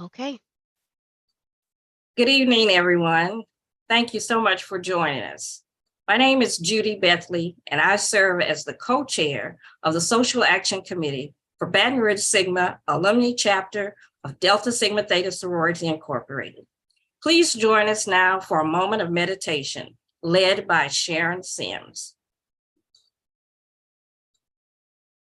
Okay. Good evening, everyone. Thank you so much for joining us. My name is Judy Bethley, and I serve as the co-chair of the Social Action Committee for Baton Rouge Sigma Alumni Chapter of Delta Sigma Theta Sorority Incorporated. Please join us now for a moment of meditation led by Sharon Sims.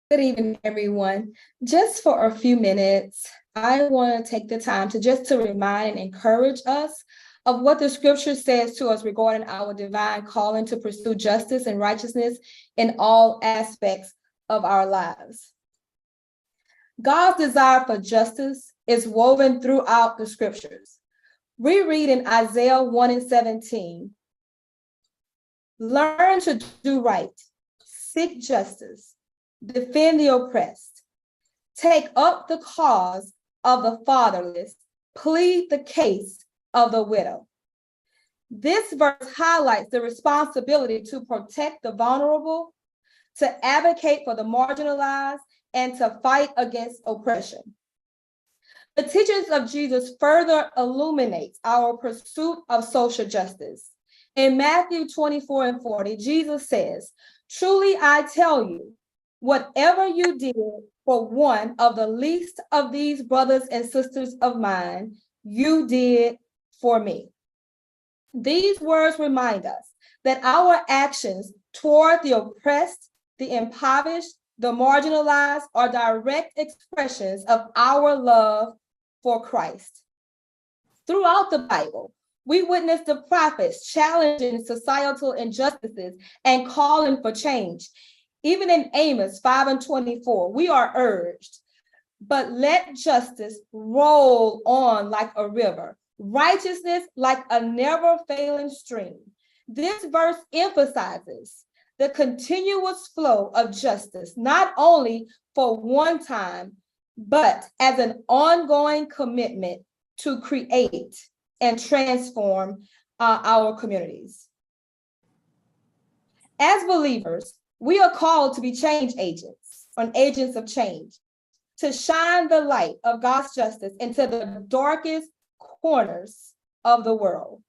Good evening, everyone. Just for a few minutes, I want to take the time to remind and encourage us of what the scripture says to us regarding our divine calling to pursue justice and righteousness in all aspects of our lives. God's desire for justice is woven throughout the scriptures. We read in Isaiah 1:17, learn to do right, seek justice, defend the oppressed, take up the cause of the fatherless, plead the case of the widow. This verse highlights the responsibility to protect the vulnerable, to advocate for the marginalized, and to fight against oppression. The teachings of Jesus further illuminates our pursuit of social justice. In Matthew 24:40, Jesus says, "Truly I tell you, whatever you did for one of the least of these brothers and sisters of mine, you did for me." These words remind us that our actions toward the oppressed, the impoverished, the marginalized are direct expressions of our love for Christ. Throughout the Bible, we witness the prophets challenging societal injustices and calling for change. Even in Amos 5:24, we are urged, but let justice roll on like a river, righteousness like a never-failing stream. This verse emphasizes the continuous flow of justice, not only for one time, but as an ongoing commitment to create and transform our communities. As believers, we are called to be change agents, or agents of change, to shine the light of God's justice into the darkest corners of the world.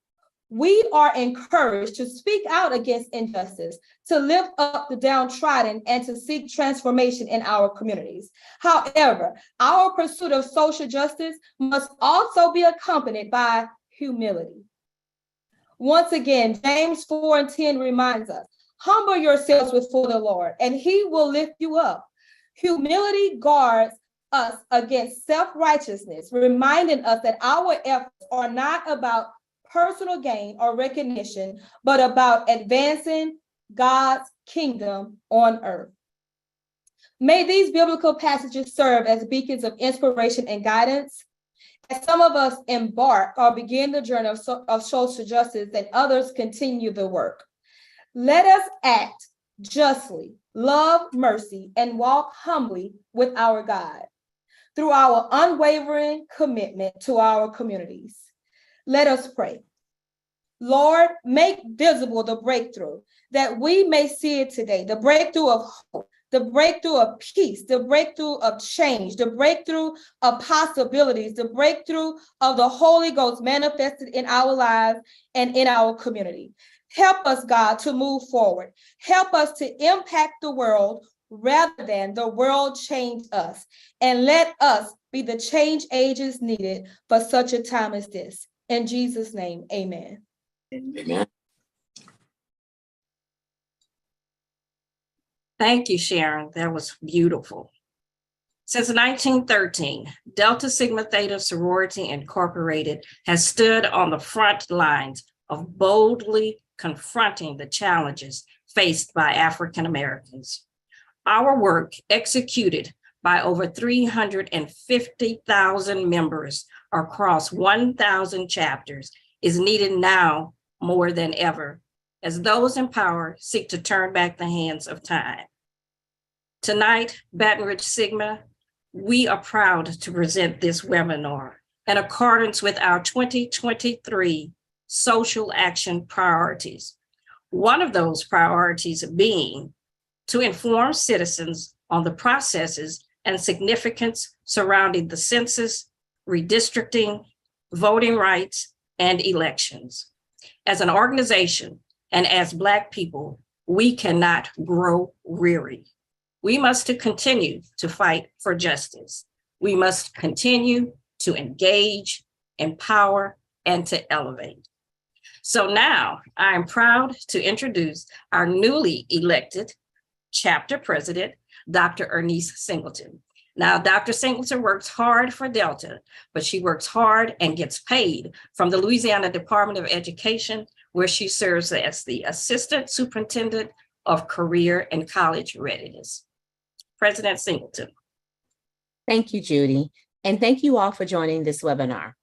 We are encouraged to speak out against injustice, to lift up the downtrodden, and to seek transformation in our communities. However, our pursuit of social justice must also be accompanied by humility. Once again, James 4:10 reminds us, humble yourselves before the Lord, and he will lift you up. Humility guards us against self-righteousness, reminding us that our efforts are not about personal gain or recognition, but about advancing God's kingdom on earth. May these biblical passages serve as beacons of inspiration and guidance as some of us embark or begin the journey of social justice and others continue the work. Let us act justly, love mercy, and walk humbly with our God through our unwavering commitment to our communities. Let us pray. Lord, make visible the breakthrough that we may see it today, the breakthrough of hope, the breakthrough of peace, the breakthrough of change, the breakthrough of possibilities, the breakthrough of the Holy Ghost manifested in our lives and in our community. Help us, God, to move forward. Help us to impact the world rather than the world change us. And let us be the change agents needed for such a time as this. In Jesus' name, amen. Amen. Thank you, Sharon. That was beautiful. Since 1913, Delta Sigma Theta Sorority Incorporated has stood on the front lines of boldly confronting the challenges faced by African Americans. Our work, executed by over 350,000 members across 1,000 chapters, is needed now more than ever, as those in power seek to turn back the hands of time. Tonight, Baton Rouge Sigma, we are proud to present this webinar in accordance with our 2023 social action priorities. One of those priorities being to inform citizens on the processes and significance surrounding the census, redistricting, voting rights, and elections. As an organization and as Black people, we cannot grow weary. We must continue to fight for justice. We must continue to engage, empower, and to elevate. So now I am proud to introduce our newly elected chapter president, Dr. Ernest Singleton. Now, Dr. Singleton works hard for Delta, but she works hard and gets paid from the Louisiana Department of Education, where she serves as the Assistant Superintendent of Career and College Readiness. President Singleton. Thank you, Judy, and thank you all for joining this webinar.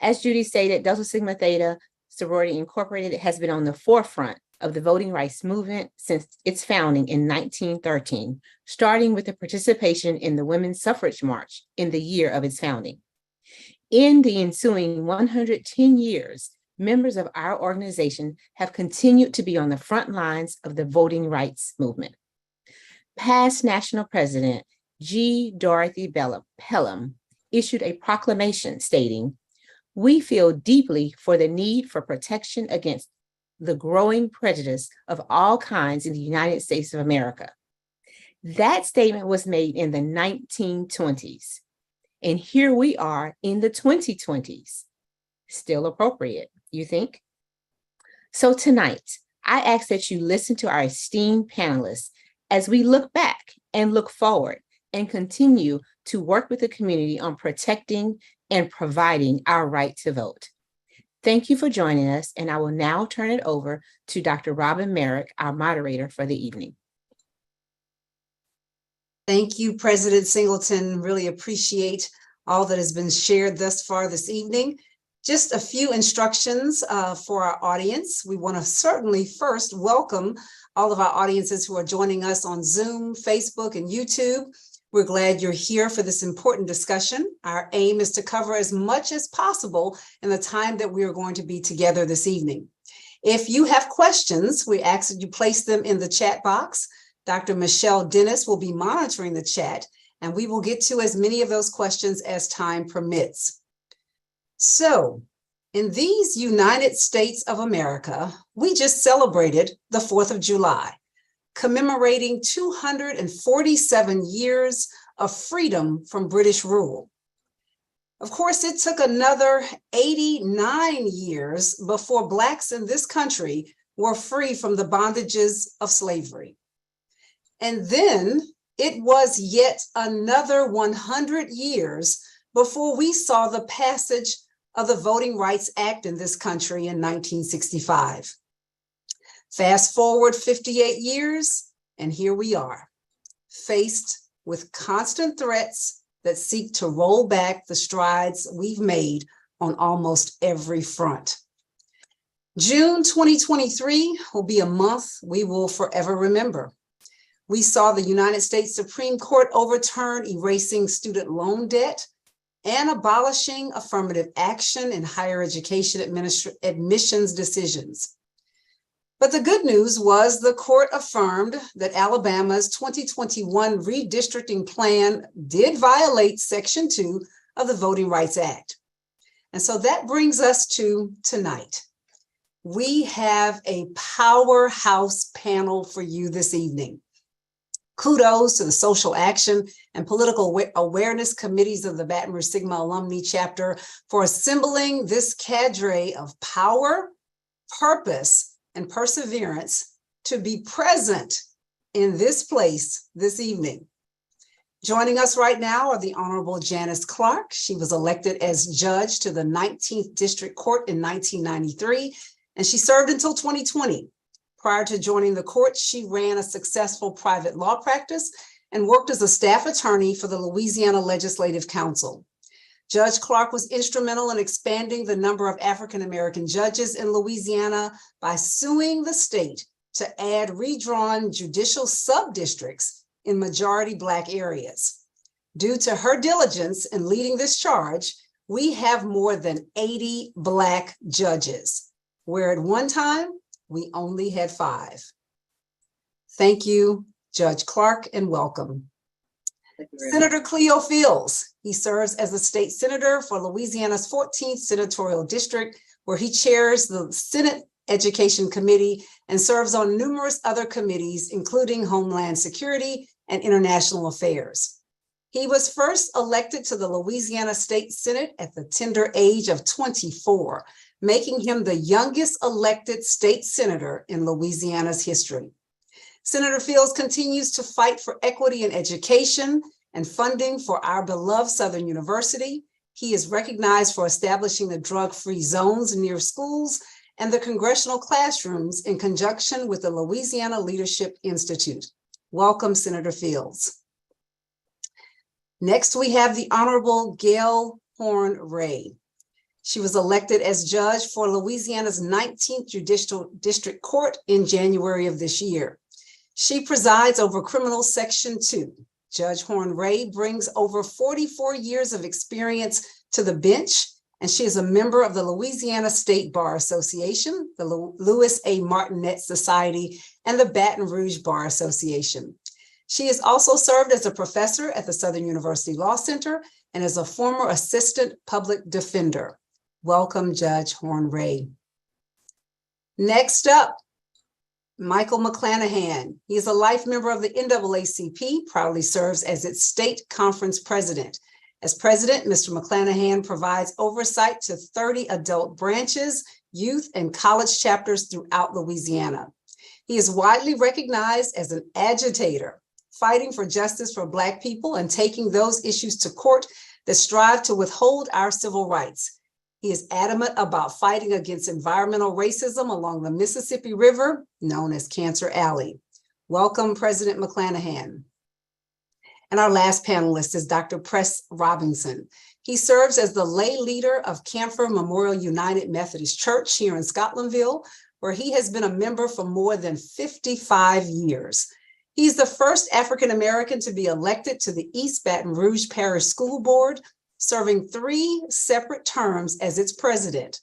As Judy stated, Delta Sigma Theta Sorority Incorporated has been on the forefront of the voting rights movement since its founding in 1913, starting with the participation in the Women's Suffrage March in the year of its founding. In the ensuing 110 years, members of our organization have continued to be on the front lines of the voting rights movement. Past National President G. Dorothy Pelham issued a proclamation stating, "We feel deeply for the need for protection against the growing prejudice of all kinds in the United States of America." That statement was made in the 1920s. And here we are in the 2020s. Still appropriate, you think? So tonight, I ask that you listen to our esteemed panelists as we look back and look forward and continue to work with the community on protecting and providing our right to vote. Thank you for joining us, and I will now turn it over to Dr. Robin Merrick, our moderator for the evening. Thank you, President Singleton. Really appreciate all that has been shared thus far this evening. Just a few instructions for our audience. We want to certainly first welcome all of our audiences who are joining us on Zoom, Facebook, and YouTube. We're glad you're here for this important discussion. Our aim is to cover as much as possible in the time that we are going to be together this evening. If you have questions, we ask that you place them in the chat box. Dr. Michelle Dennis will be monitoring the chat, and we will get to as many of those questions as time permits. So, in these United States of America, we just celebrated the 4th of July, commemorating 247 years of freedom from British rule. Of course, it took another 89 years before Blacks in this country were free from the bondages of slavery. And then it was yet another 100 years before we saw the passage of the Voting Rights Act in this country in 1965. Fast forward 58 years, and here we are, faced with constant threats that seek to roll back the strides we've made on almost every front. June 2023 will be a month we will forever remember. We saw the United States Supreme Court overturn erasing student loan debt and abolishing affirmative action in higher education admissions decisions. But the good news was the court affirmed that Alabama's 2021 redistricting plan did violate Section 2 of the Voting Rights Act. And so that brings us to tonight. We have a powerhouse panel for you this evening. Kudos to the social action and political awareness committees of the Baton Rouge Sigma Alumni Chapter for assembling this cadre of power, purpose, and perseverance to be present in this place this evening. Joining us right now are the Honorable Janice Clark. She was elected as judge to the 19th District Court in 1993, and she served until 2020. Prior to joining the court, she ran a successful private law practice and worked as a staff attorney for the Louisiana Legislative Council. Judge Clark was instrumental in expanding the number of African-American judges in Louisiana by suing the state to add redrawn judicial sub-districts in majority Black areas. Due to her diligence in leading this charge, we have more than 80 Black judges, where at one time, we only had 5. Thank you, Judge Clark, and welcome. Senator Cleo Fields. He serves as the state senator for Louisiana's 14th senatorial district, where he chairs the Senate Education Committee and serves on numerous other committees, including Homeland Security and International Affairs. He was first elected to the Louisiana State Senate at the tender age of 24, making him the youngest elected state senator in Louisiana's history. Senator Fields continues to fight for equity in education and funding for our beloved Southern University. He is recognized for establishing the drug-free zones near schools and the congressional classrooms in conjunction with the Louisiana Leadership Institute. Welcome, Senator Fields. Next, we have the Honorable Gail Horn Ray. She was elected as judge for Louisiana's 19th Judicial District Court in January of this year. She presides over Criminal Section 2. Judge Horn Ray brings over 44 years of experience to the bench, and she is a member of the Louisiana State Bar Association, the Louis A. Martinet Society, and the Baton Rouge Bar Association. She has also served as a professor at the Southern University Law Center and as a former assistant public defender. Welcome, Judge Horn Ray. Next up, Michael McClanahan. He is a life member of the NAACP, proudly serves as its state conference president. As president, Mr. McClanahan provides oversight to 30 adult branches, youth, and college chapters throughout Louisiana. He is widely recognized as an agitator, fighting for justice for Black people and taking those issues to court that strive to withhold our civil rights. He is adamant about fighting against environmental racism along the Mississippi River, known as Cancer Alley. Welcome, President McClanahan. And our last panelist is Dr. Press Robinson. He serves as the lay leader of Camphor Memorial United Methodist Church here in Scotlandville, where he has been a member for more than 55 years. He's the first African-American to be elected to the East Baton Rouge Parish School Board, serving 3 separate terms as its president.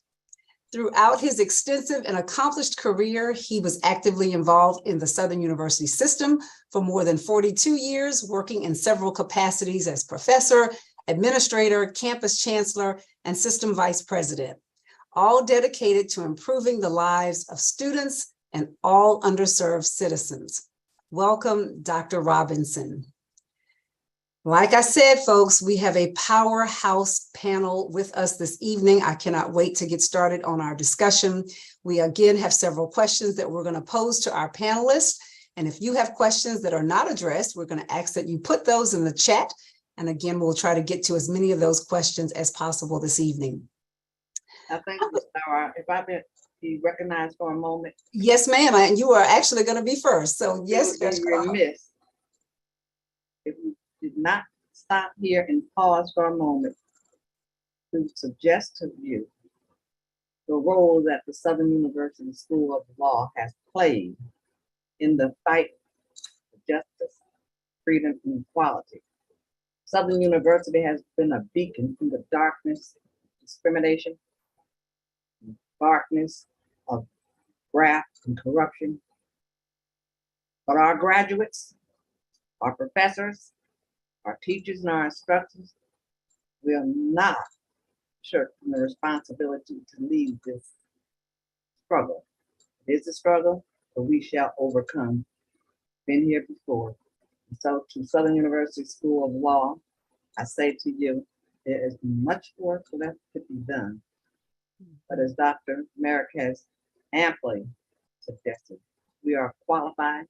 Throughout his extensive and accomplished career, he was actively involved in the Southern University system for more than 42 years, working in several capacities as professor, administrator, campus chancellor, and system vice president, all dedicated to improving the lives of students and all underserved citizens. Welcome, Dr. Robinson. Like I said, folks, we have a powerhouse panel with us this evening. I cannot wait to get started on our discussion. We again have several questions that we're going to pose to our panelists. And if you have questions that are not addressed, we're going to ask that you put those in the chat. And again, we'll try to get to as many of those questions as possible this evening. I think, Sarah, if I may be recognized for a moment. Yes, ma'am. And you are actually going to be first. So yes, It would be remiss if we did not stop here and pause for a moment to suggest to you the role that the Southern University School of Law has played in the fight for justice, freedom, and equality. Southern University has been a beacon in the darkness, discrimination, darkness of graft and corruption. But our graduates, our professors, our teachers, and our instructors will not shirk from the responsibility to lead this struggle. It is a struggle, but we shall overcome. Been here before. And so to Southern University School of Law, I say to you, there is much work left to be done. But as Dr. Merrick has amply suggested, we are qualified,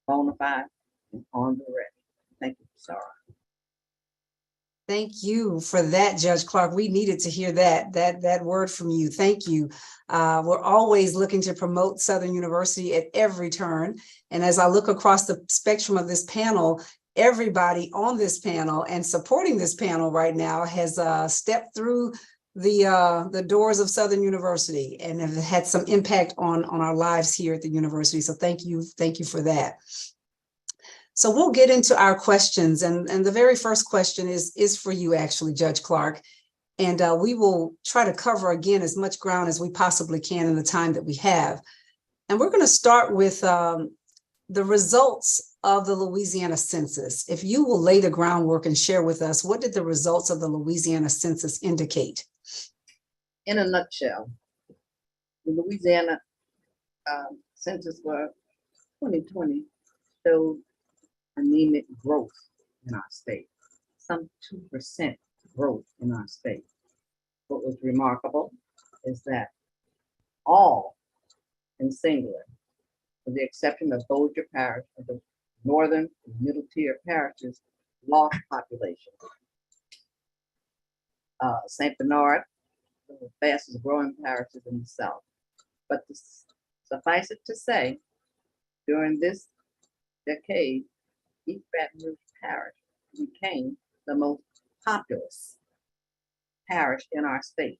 bona fide, and on the ready. Thank you, Sarah. Thank you for that, Judge Clark. We needed to hear that word from you. Thank you. We're always looking to promote Southern University at every turn. And as I look across the spectrum of this panel, everybody on this panel and supporting this panel right now has stepped through the doors of Southern University and have had some impact on our lives here at the university. So thank you for that. So we'll get into our questions, and the very first question is for you, actually, Judge Clark, and we will try to cover again as much ground as we possibly can in the time that we have. And we're going to start with the results of the Louisiana census. If you will lay the groundwork and share with us, what did the results of the Louisiana census indicate? In a nutshell, the Louisiana census for 2020 showed anemic growth in our state, some 2% growth in our state. What was remarkable is that all, in singular, with the exception of Bossier Parish, of the northern and middle tier parishes, lost population. St. Bernard, the fastest growing parishes in the South. But suffice it to say, during this decade, East Baton Rouge Parish became the most populous parish in our state.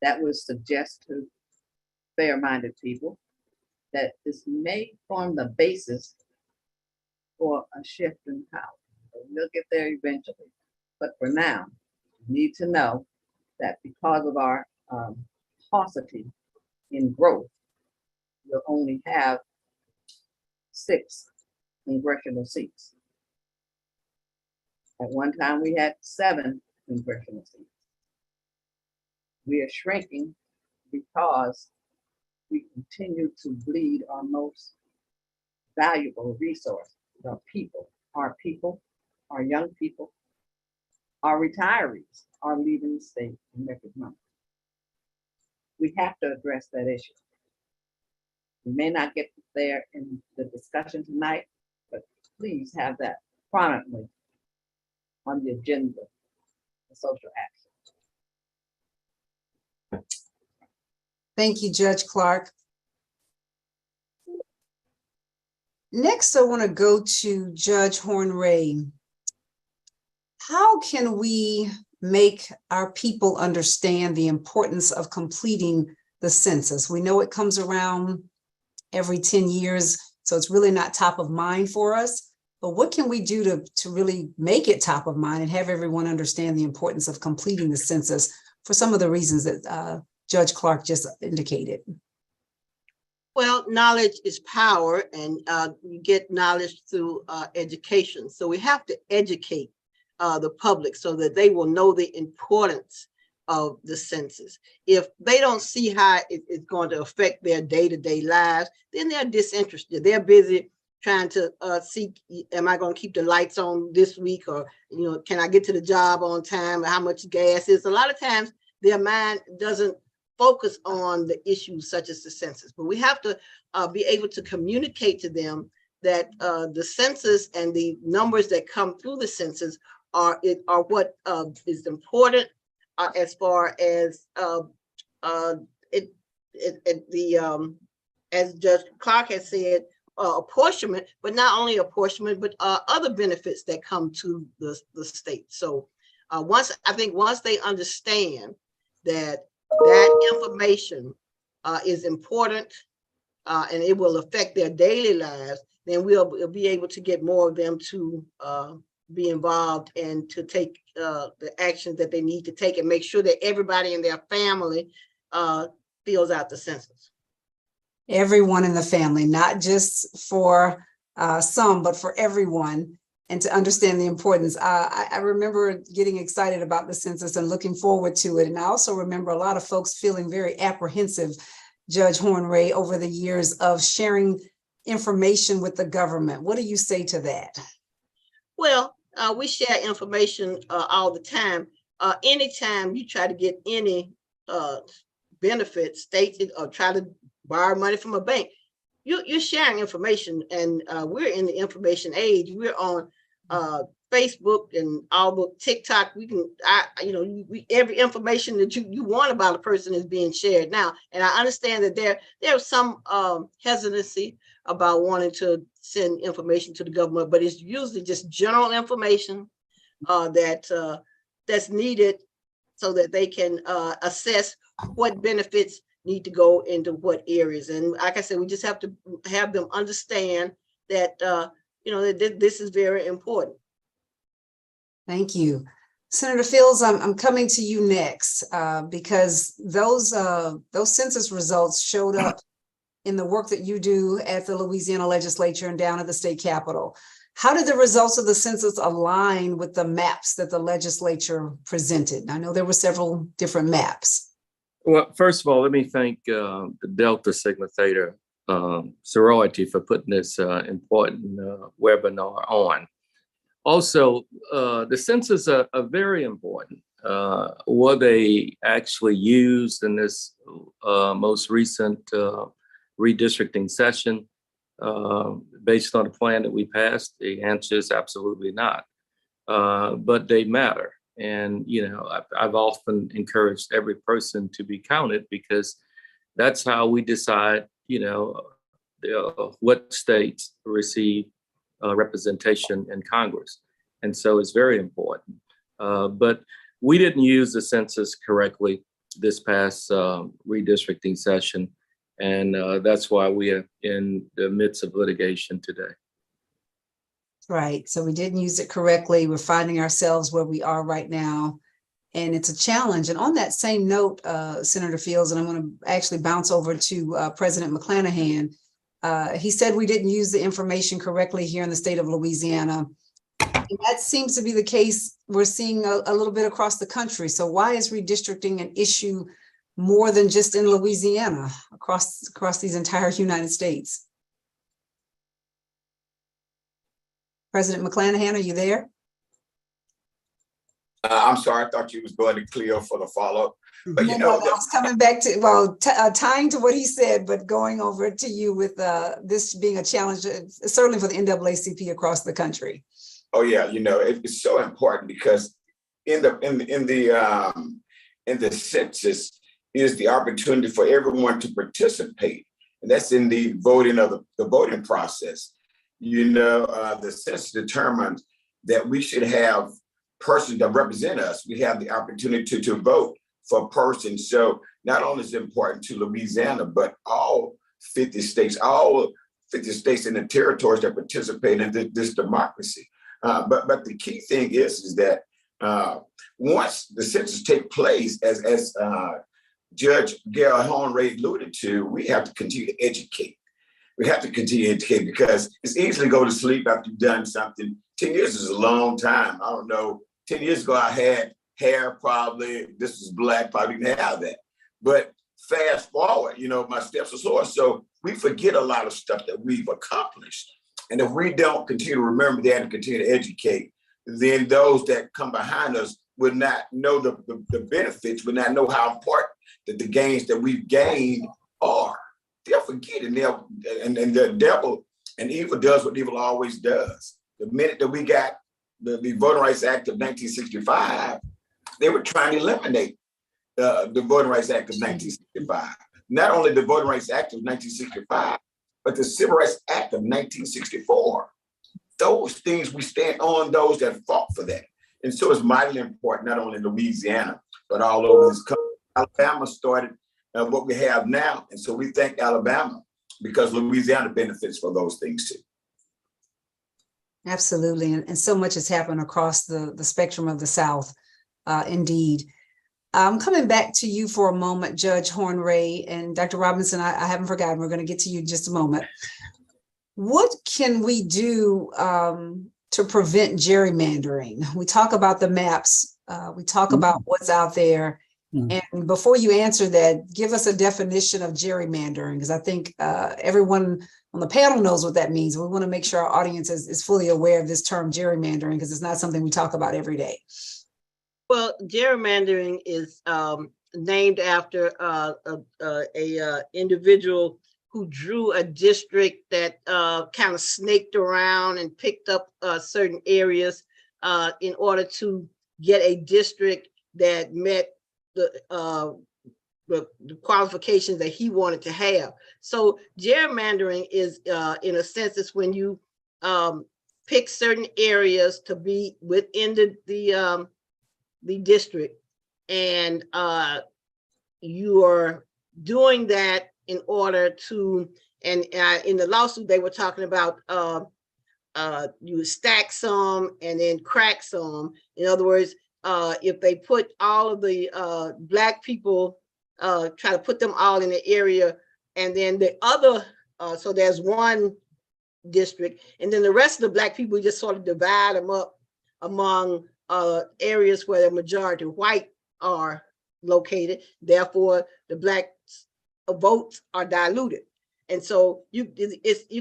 That would suggest to fair-minded people that this may form the basis for a shift in power. We'll get there eventually. But for now, we need to know that because of our paucity in growth, we'll only have 6 congressional seats. At one time, we had 7 congressional seats. We are shrinking because we continue to bleed our most valuable resource, our people, our young people, our retirees are leaving the state in record numbers. We have to address that issue. We may not get there in the discussion tonight, but please have that prominently on the agenda for social action. Thank you, Judge Clark. Next, I want to go to Judge Horn-Ray. How can we make our people understand the importance of completing the census? We know it comes around every 10 years, so it's really not top of mind for us. But what can we do to really make it top of mind and have everyone understand the importance of completing the census for some of the reasons that Judge Clark just indicated? Well, knowledge is power, and you get knowledge through education. So we have to educate the public so that they will know the importance of the census. If they don't see how it's going to affect their day-to-day lives, then they're disinterested. They're busy trying to see, am I going to keep the lights on this week? Or, you know, can I get to the job on time? Or how much gas is? A lot of times their mind doesn't focus on the issues such as the census. But we have to be able to communicate to them that the census and the numbers that come through the census are what is important as far as as Judge Clark has said, apportionment, but not only apportionment, but other benefits that come to the state. So once they understand that information is important and it will affect their daily lives, then we'll be able to get more of them to be involved and to take the actions that they need to take and make sure that everybody in their family fills out the census. Everyone in the family, not just for some, but for everyone, and to understand the importance. I remember getting excited about the census and looking forward to it. And I also remember a lot of folks feeling very apprehensive, Judge Horn-Ray, over the years of sharing information with the government. What do you say to that? Well, we share information all the time. Anytime you try to get any benefits, stated, or try to borrow money from a bank, you're sharing information, and we're in the information age. We're on Facebook and all the TikTok. We can, every information that you want about a person is being shared now. And I understand that there's some hesitancy about wanting to send information to the government, but it's usually just general information that's needed so that they can assess what benefits need to go into what areas. And like I said, we just have to have them understand that that this is very important. Thank you. Senator Fields, I'm coming to you next because those census results showed up in the work that you do at the Louisiana legislature and down at the state capitol. How did the results of the census align with the maps that the legislature presented? I know there were several different maps. Well, first of all, let me thank the Delta Sigma Theta sorority for putting this important webinar on. Also, the census are very important. Were they actually used in this most recent redistricting session based on the plan that we passed? The answer is absolutely not. But they matter. And, you know, I've often encouraged every person to be counted, because that's how we decide, you know, what states receive representation in Congress. And so it's very important. But we didn't use the census correctly this past redistricting session. And that's why we are in the midst of litigation today. Right. So we didn't use it correctly. We're finding ourselves where we are right now. And it's a challenge. And on that same note, Senator Fields, and I'm going to actually bounce over to President McClanahan. He said we didn't use the information correctly here in the state of Louisiana. And that seems to be the case we're seeing a little bit across the country. So why is redistricting an issue more than just in Louisiana, across these entire United States? President McClanahan, are you there? I'm sorry, I thought you was going to Cleo for the follow-up. But No, I was coming back to, well, tying to what he said, but going over to you with this being a challenge, certainly for the NAACP across the country. Oh yeah, you know, it's so important, because in the census is the opportunity for everyone to participate, and that's in the voting of the voting process. You know, the census determines that we should have persons that represent us. We have the opportunity to vote for a person. So not only is it important to Louisiana, but all 50 states, all 50 states and the territories that participate in this democracy. But the key thing is that once the census take place, as Judge Gail Hornray alluded to, we have to continue to educate. We have to continue to educate, because it's easy to go to sleep after you've done something. 10 years is a long time. I don't know. 10 years ago, I had hair, probably. This was black, probably didn't have that. But fast forward, you know, my steps are slower. So we forget a lot of stuff that we've accomplished. And if we don't continue to remember that and continue to educate, then those that come behind us would not know the benefits, would not know how important that the gains that we've gained are. They'll forget it. And the devil and evil does what evil always does. The minute that we got the Voting Rights Act of 1965, they were trying to eliminate the Voting Rights Act of 1965. Not only the Voting Rights Act of 1965, but the Civil Rights Act of 1964. Those things, we stand on those that fought for that. And so it's mightily important, not only in Louisiana, but all over this country. Alabama started what we have now. And so we thank Alabama, because Louisiana benefits for those things too. Absolutely. And so much has happened across the spectrum of the South, indeed. I'm coming back to you for a moment, Judge Hornray, and Dr. Robinson, I haven't forgotten, we're going to get to you in just a moment. What can we do to prevent gerrymandering? We talk about the maps, we talk about what's out there. And before you answer that, give us a definition of gerrymandering, because I think everyone on the panel knows what that means. We want to make sure our audience is fully aware of this term gerrymandering, because it's not something we talk about every day. Well, gerrymandering is named after a individual who drew a district that kind of snaked around and picked up certain areas in order to get a district that met the qualifications that he wanted to have. So gerrymandering is, in a sense, it's when you pick certain areas to be within the district, and you are doing that in order to, and in the lawsuit they were talking about you stack some and then crack some. In other words, if they put all of the Black people, try to put them all in the area And then the other, so there's one district, and then the rest of the Black people, we just sort of divide them up among areas where the majority white are located. Therefore, the Black votes are diluted. And so you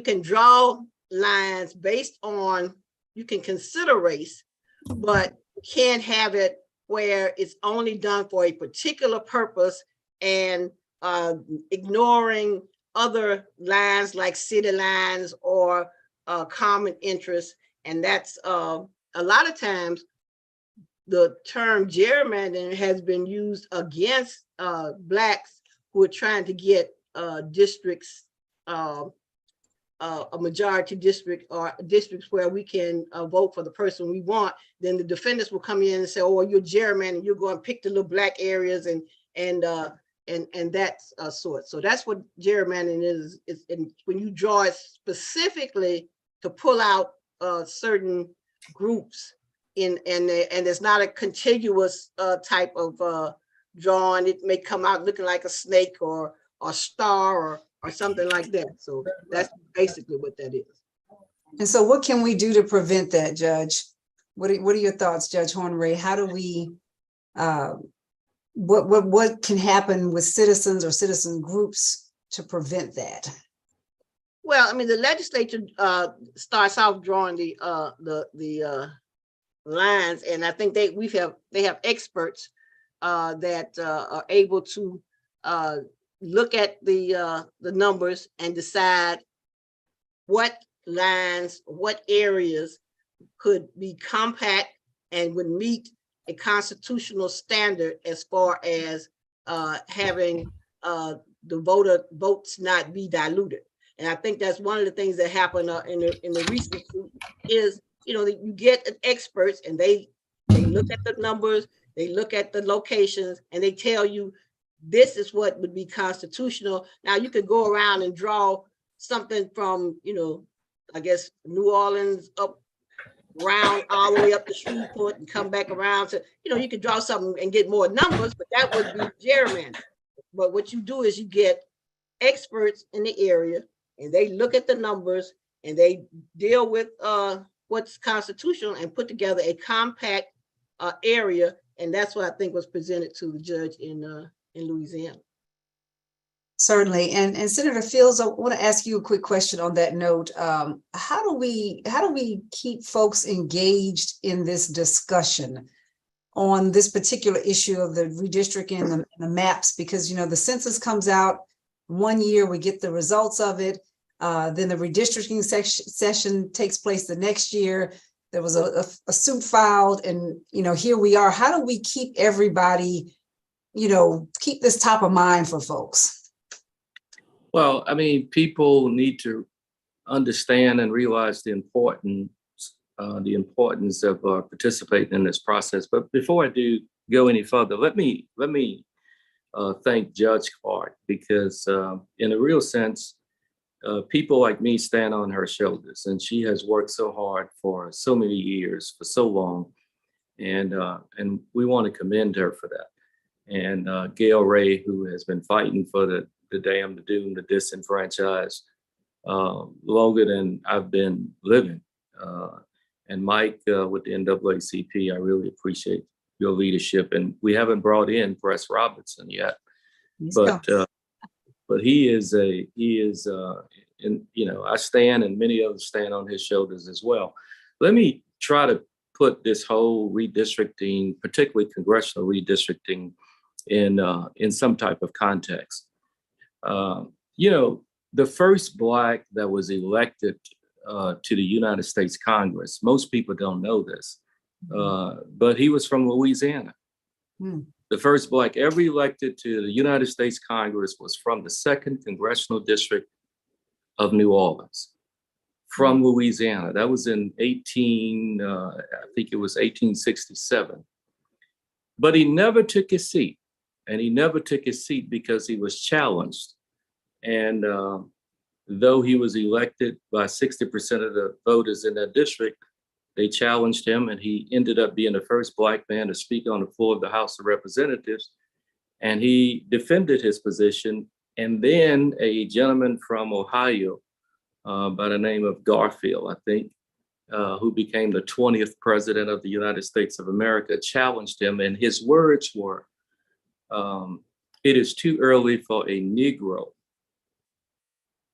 can draw lines based on, you can consider race, but you can't have it where it's only done for a particular purpose and ignoring other lines like city lines or common interests. And that's a lot of times the term gerrymandering has been used against Blacks who are trying to get districts, a majority district or districts where we can vote for the person we want. Then the defendants will come in and say, "Oh, you're gerrymandering. You're going to pick the little Black areas and that sort." So that's what gerrymandering is. And when you draw it specifically to pull out certain groups and it's not a contiguous type of drawing. It may come out looking like a snake or star or something like that. So that's basically what that is. And so what can we do to prevent that, Judge? What are your thoughts, Judge Hornery? How do we, what can happen with citizens or citizen groups to prevent that? Well, I mean, the legislature starts off drawing the lines, and I think they have experts that are able to look at the numbers and decide what lines, what areas could be compact and would meet a constitutional standard as far as having the votes not be diluted. And I think that's one of the things that happened in the recent suit is, you know, you get experts and they look at the numbers, they look at the locations, and they tell you this is what would be constitutional. Now you could go around and draw something from, you know, I guess New Orleans up around all the way up to Shreveport and come back around to, you know, you could draw something and get more numbers, but that would be gerrymandering. But what you do is you get experts in the area and they look at the numbers and they deal with what's constitutional and put together a compact area. And that's what I think was presented to the judge in Louisiana. Certainly. And Senator Fields, I want to ask you a quick question on that note. How do we keep folks engaged in this discussion on this particular issue of the redistricting and the maps? Because, you know, the census comes out one year, we get the results of it. Then the redistricting session takes place the next year. There was a suit filed, and, you know, here we are. How do we keep everybody, you know, keep this top of mind for folks? Well, I mean, people need to understand and realize the importance of participating in this process. But before I do go any further, let me thank Judge Clark, because in a real sense, people like me stand on her shoulders, and she has worked so hard for so many years, for so long, and we want to commend her for that. And Gail Ray, who has been fighting for the damned, the doomed, the disenfranchised longer than I've been living. And Mike with the NAACP, I really appreciate your leadership. And we haven't brought in Press Robertson yet, but he is you know, I stand and many others stand on his shoulders as well. Let me try to put this whole redistricting, particularly congressional redistricting, in some type of context. You know, the first Black that was elected to the United States Congress, most people don't know this, but he was from Louisiana. The first Black ever elected to the United States Congress was from the 2nd Congressional District of New Orleans, from Louisiana. That was in I think it was 1867. But he never took his seat. And he never took his seat because he was challenged. And though he was elected by 60% of the voters in that district, they challenged him, and he ended up being the first Black man to speak on the floor of the House of Representatives. And he defended his position And then a gentleman from Ohio by the name of Garfield, I think, who became the 20th president of the United States of America, challenged him. And his words were, it is too early for a Negro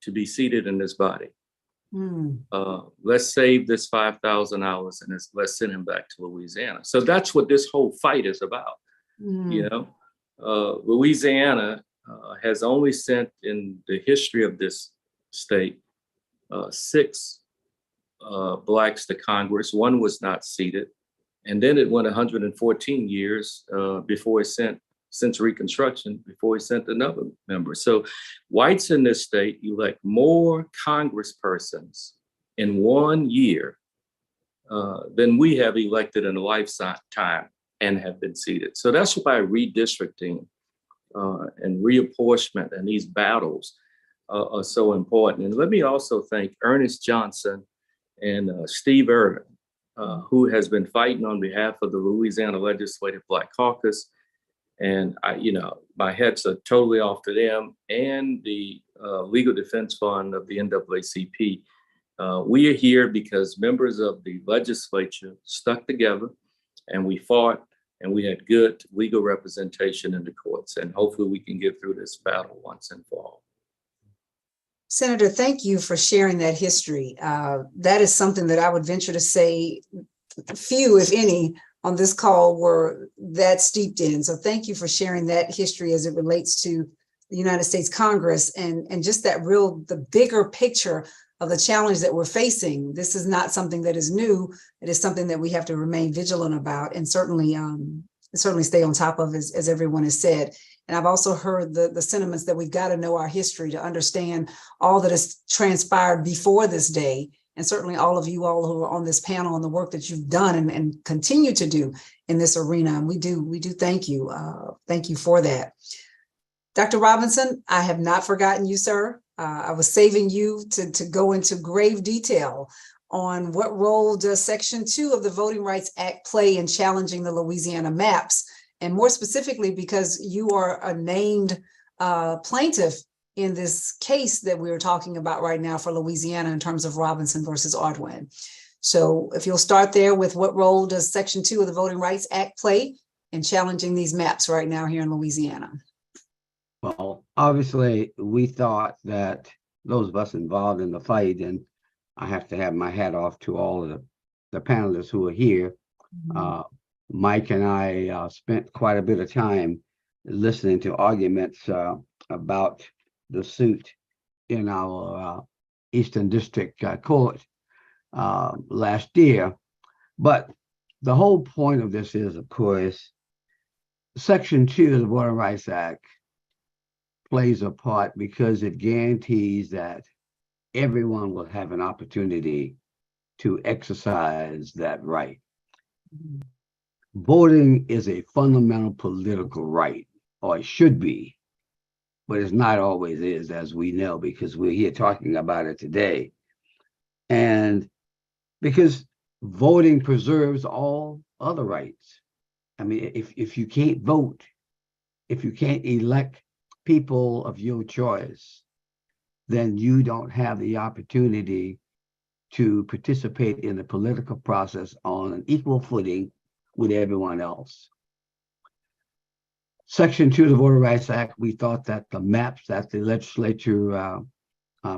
to be seated in this body. Let's save this 5,000 hours and let's send him back to Louisiana. So that's what this whole fight is about. You know, Louisiana has only sent in the history of this state 6 Blacks to Congress. One was not seated. And then it went 114 years before it sent, since Reconstruction, before he sent another member. So whites in this state elect more congresspersons in 1 year than we have elected in a lifetime and have been seated. So that's why redistricting and reapportionment and these battles are so important. And let me also thank Ernest Johnson and Steve Irvin, who has been fighting on behalf of the Louisiana Legislative Black Caucus. And my hats are totally off to them and the Legal Defense Fund of the NAACP. We are here because members of the legislature stuck together and we fought and we had good legal representation in the courts. And hopefully we can get through this battle once and for all. Senator, thank you for sharing that history. That is something that I would venture to say few, if any, on this call were that steeped in. So thank you for sharing that history as it relates to the United States Congress and just that the bigger picture of the challenge that we're facing. This is not something that is new. It is something that we have to remain vigilant about and certainly stay on top of, as everyone has said. And I've also heard the sentiments that we've got to know our history to understand all that has transpired before this day. And certainly all of you all who are on this panel and the work that you've done and continue to do in this arena. And we do thank you. Thank you for that. Dr. Robinson, I have not forgotten you, sir. I was saving you to go into grave detail on what role does Section 2 of the Voting Rights Act play in challenging the Louisiana maps, and more specifically because you are a named plaintiff in this case that we're talking about right now for Louisiana in terms of Robinson versus Ardoin. So if you'll start there with what role does Section 2 of the Voting Rights Act play in challenging these maps right now here in Louisiana? Well, obviously, we thought that those of us involved in the fight, and I have to have my hat off to all of the panelists who are here. Mike and I spent quite a bit of time listening to arguments about the suit in our Eastern District Court last year. But the whole point of this is, of course, Section 2 of the Voting Rights Act plays a part because it guarantees that everyone will have an opportunity to exercise that right. Voting is a fundamental political right, or it should be, but it's not always is, as we know, because we're here talking about it today. And because voting preserves all other rights. I mean, if you can't vote, if you can't elect people of your choice, then you don't have the opportunity to participate in the political process on an equal footing with everyone else. Section 2 of the Voting Rights Act, we thought that the maps that the legislature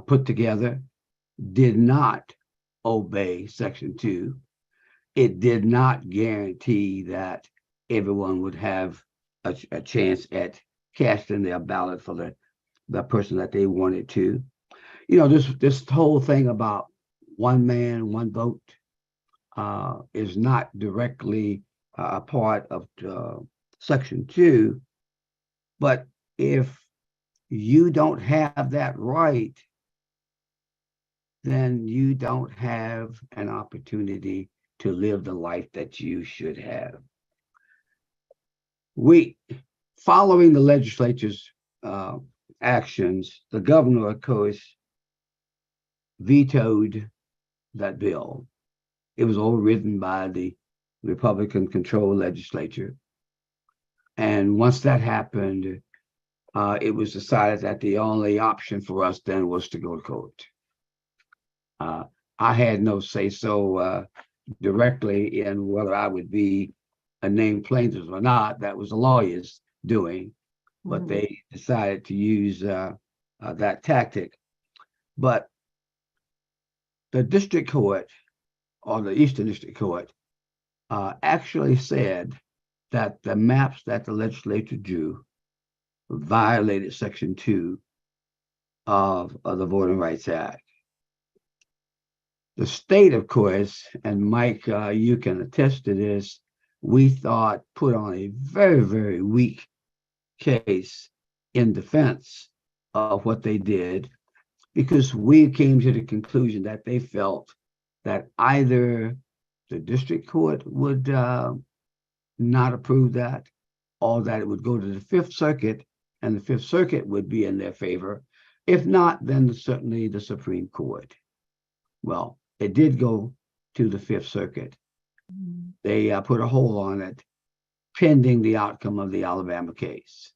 put together did not obey Section 2. It did not guarantee that everyone would have a chance at casting their ballot for the person that they wanted to. You know, this whole thing about one man, one vote is not directly a part of Section 2. But if you don't have that right, then you don't have an opportunity to live the life that you should have. Following the legislature's actions, the governor, of course, vetoed that bill. It was overridden by the Republican-controlled legislature. And once that happened, it was decided that the only option for us then was to go to court. I had no say so directly in whether I would be a named plaintiff or not. That was the lawyers doing, but they decided to use that tactic. But the district court, or the Eastern District Court, actually said that the maps that the legislature drew violated Section 2 of the Voting Rights Act. The state, of course, and Mike, you can attest to this, we thought put on a very, very weak case in defense of what they did, because we came to the conclusion that they felt that either the district court would not approve that, or that it would go to the Fifth Circuit, and the Fifth Circuit would be in their favor. If not, then certainly the Supreme Court. Well, it did go to the Fifth Circuit. They put a hold on it pending the outcome of the Alabama case.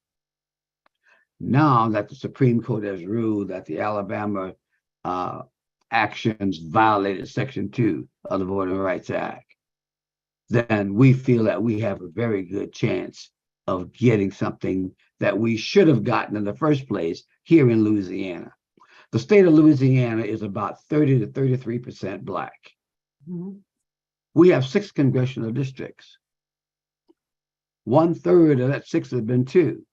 Now that the Supreme Court has ruled that the Alabama actions violated Section 2 of the Voting Rights Act, then we feel that we have a very good chance of getting something that we should have gotten in the first place here in Louisiana. The state of Louisiana is about 30 to 33% Black. We have 6 congressional districts. 1/3 of that 6 have been 2.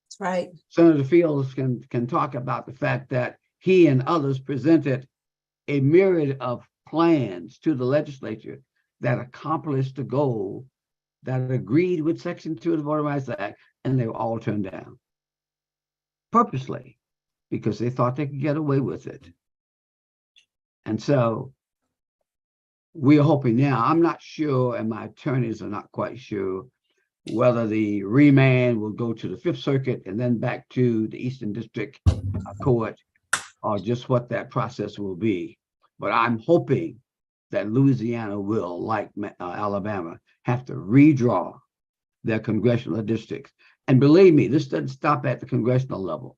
That's right. Senator Fields can talk about the fact that he and others presented a myriad of plans to the legislature that accomplished the goal, that agreed with Section 2 of the Voting Rights Act, and they were all turned down purposely because they thought they could get away with it. And so we are hoping now, I'm not sure, and my attorneys are not quite sure, whether the remand will go to the Fifth Circuit and then back to the Eastern District Court, or just what that process will be. But I'm hoping that Louisiana will, like Alabama, have to redraw their congressional districts. And believe me, this doesn't stop at the congressional level.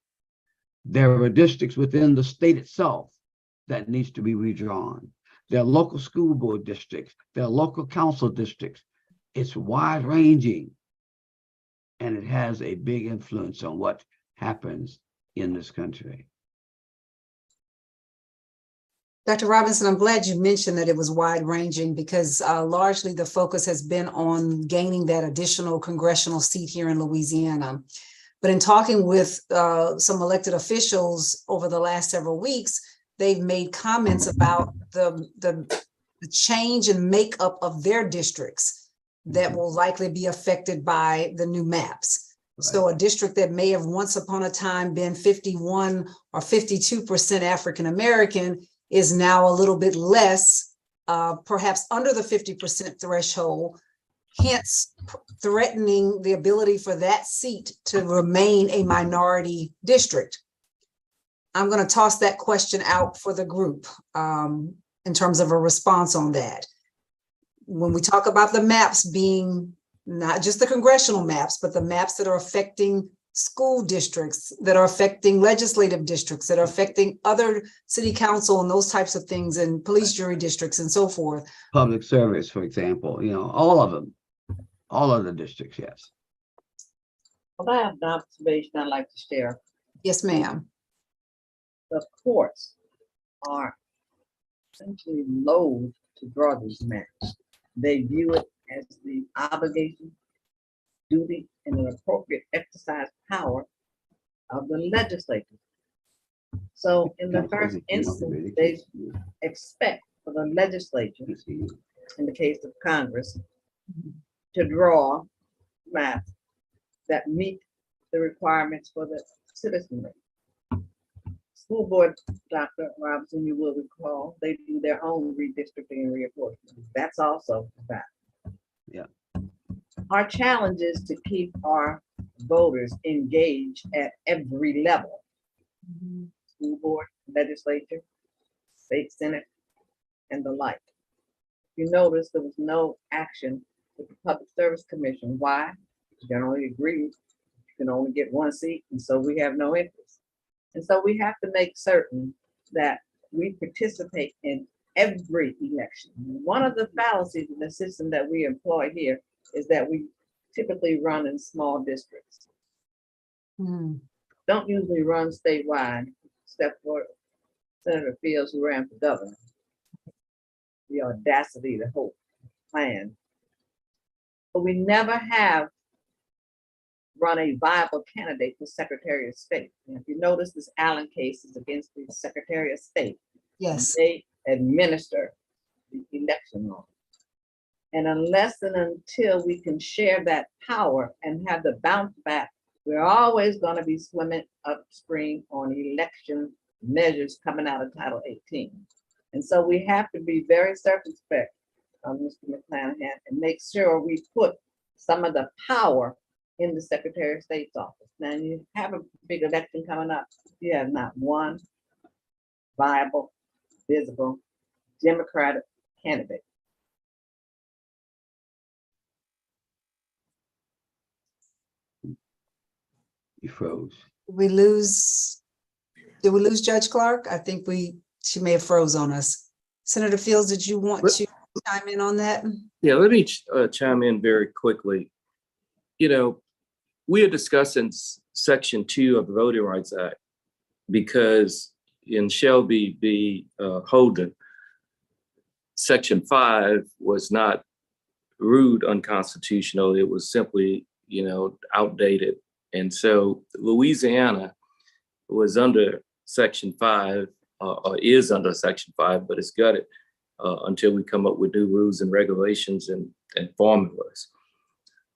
There are districts within the state itself that needs to be redrawn. There are local school board districts. There are local council districts. It's wide ranging, and it has a big influence on what happens in this country. Dr. Robinson, I'm glad you mentioned that it was wide ranging, because largely the focus has been on gaining that additional congressional seat here in Louisiana. But in talking with some elected officials over the last several weeks, they've made comments about the change in makeup of their districts that will likely be affected by the new maps. Right. So a district that may have once upon a time been 51 or 52% African-American is now a little bit less, perhaps under the 50% threshold, hence threatening the ability for that seat to remain a minority district. I'm going to toss that question out for the group in terms of a response on that. When we talk about the maps being not just the congressional maps, but the maps that are affecting school districts, that are affecting legislative districts, that are affecting other city council and those types of things, and police jury districts and so forth. Public service, for example, all of them, all of the districts, yes. Well, I have an observation I'd like to share. Yes, ma'am. The courts are essentially loath to draw these maps. They view it as the obligation, duty, and an appropriate exercise power of the legislature. So in the first instance, they expect for the legislature, in the case of Congress, to draw maps that meet the requirements for the citizenry. School board, Dr. Robinson, you will recall, they do their own redistricting and reapportionment. That's also a fact. Yeah. Our challenge is to keep our voters engaged at every level. School board, legislature, state senate, and the like. You notice there was no action with the Public Service Commission. Why? Generally agreed can only get one seat, and so we have no interest. And so we have to make certain that we participate in every election. One of the fallacies in the system that we employ here is that we typically run in small districts. Don't usually run statewide, except for Senator Fields, who ran for governor. The audacity, the whole plan. But we never have run a viable candidate for Secretary of State. And if you notice, this Allen case is against the Secretary of State. Yes. They administer the election law. And unless and until we can share that power and have the bounce back, we're always going to be swimming upstream on election measures coming out of Title 18. And so we have to be very circumspect, Mr. McClanahan, and make sure we put some of the power in the Secretary of State's office. Now, you have a big election coming up. You have not one viable, visible Democratic candidate. You froze. Did we lose Judge Clark? I think she may have froze on us. Senator Fields, did you want to chime in on that? Yeah, let me chime in very quickly. You know, we are discussing Section 2 of the Voting Rights Act because in Shelby v. Holden, Section 5 was not ruled unconstitutional. It was simply, outdated. And so Louisiana was under Section 5, or is under Section 5, but it's gutted until we come up with new rules and regulations and formulas.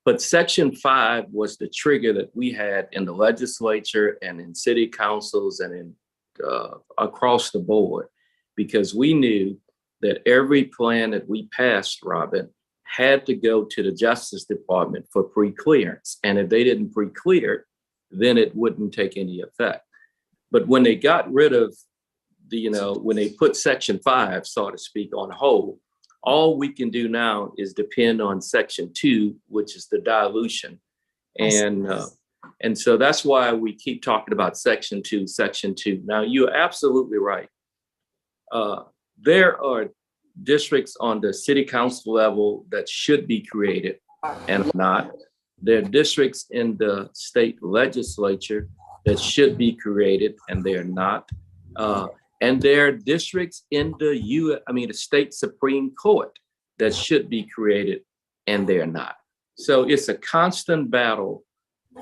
But Section 5 was the trigger that we had in the legislature and in city councils and in across the board, because we knew that every plan that we passed, Robin, had to go to the Justice Department for pre-clearance. And if they didn't pre-clear it, then it wouldn't take any effect. But when they got rid of when they put Section 5, so to speak, on hold, all we can do now is depend on Section 2, which is the dilution. And so that's why we keep talking about Section 2, Section 2. Now, you're absolutely right. There are districts on the city council level that should be created and are not. There are districts in the state legislature that should be created and they're not. And there are districts in the state Supreme Court that should be created and they're not. So it's a constant battle,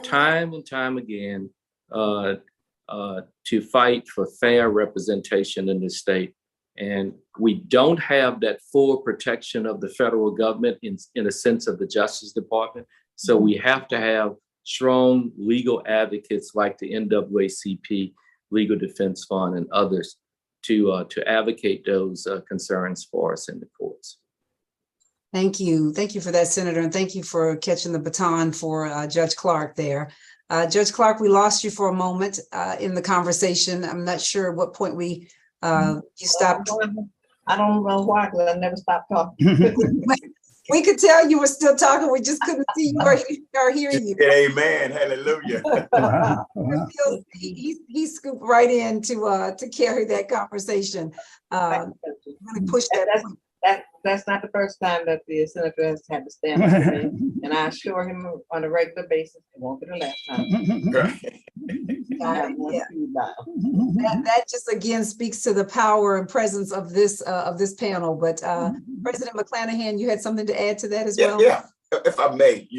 time and time again, to fight for fair representation in the state. And we don't have that full protection of the federal government in a sense of the Justice Department. So we have to have strong legal advocates like the NAACP, Legal Defense Fund, and others to advocate those concerns for us in the courts. Thank you. Thank you for that, Senator. And thank you for catching the baton for Judge Clark there. Judge Clark, we lost you for a moment in the conversation. I'm not sure at what point you stopped. I don't know why, because I never stopped talking. We could tell you were still talking. We just couldn't see you or hear you. Amen. Hallelujah. He scooped right in to carry that conversation. Really push that. That's not the first time that the senator has had to stand up for me, and I assure him on a regular basis, it won't be the last time. That just again speaks to the power and presence of this panel. But President McClanahan, you had something to add to that as well? Yeah, if I may,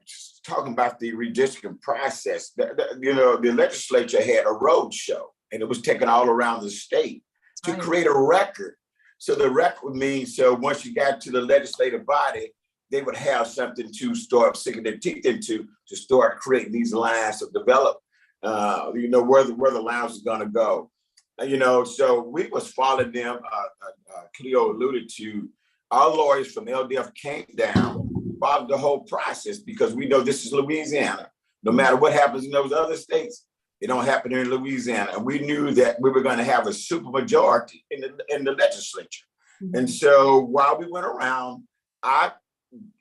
just talking about the redistricting process, the legislature had a road show and it was taken all around the state to create a record. So the record means, so once you got to the legislative body, they would have something to start sinking their teeth into to start creating these lines to develop, where the lines is going to go. So we was following them. Cleo alluded to, our lawyers from LDF came down, followed the whole process because we know this is Louisiana. No matter what happens in those other states, it don't happen here in Louisiana. And we knew that we were going to have a supermajority in the legislature. Mm-hmm. And so while we went around, I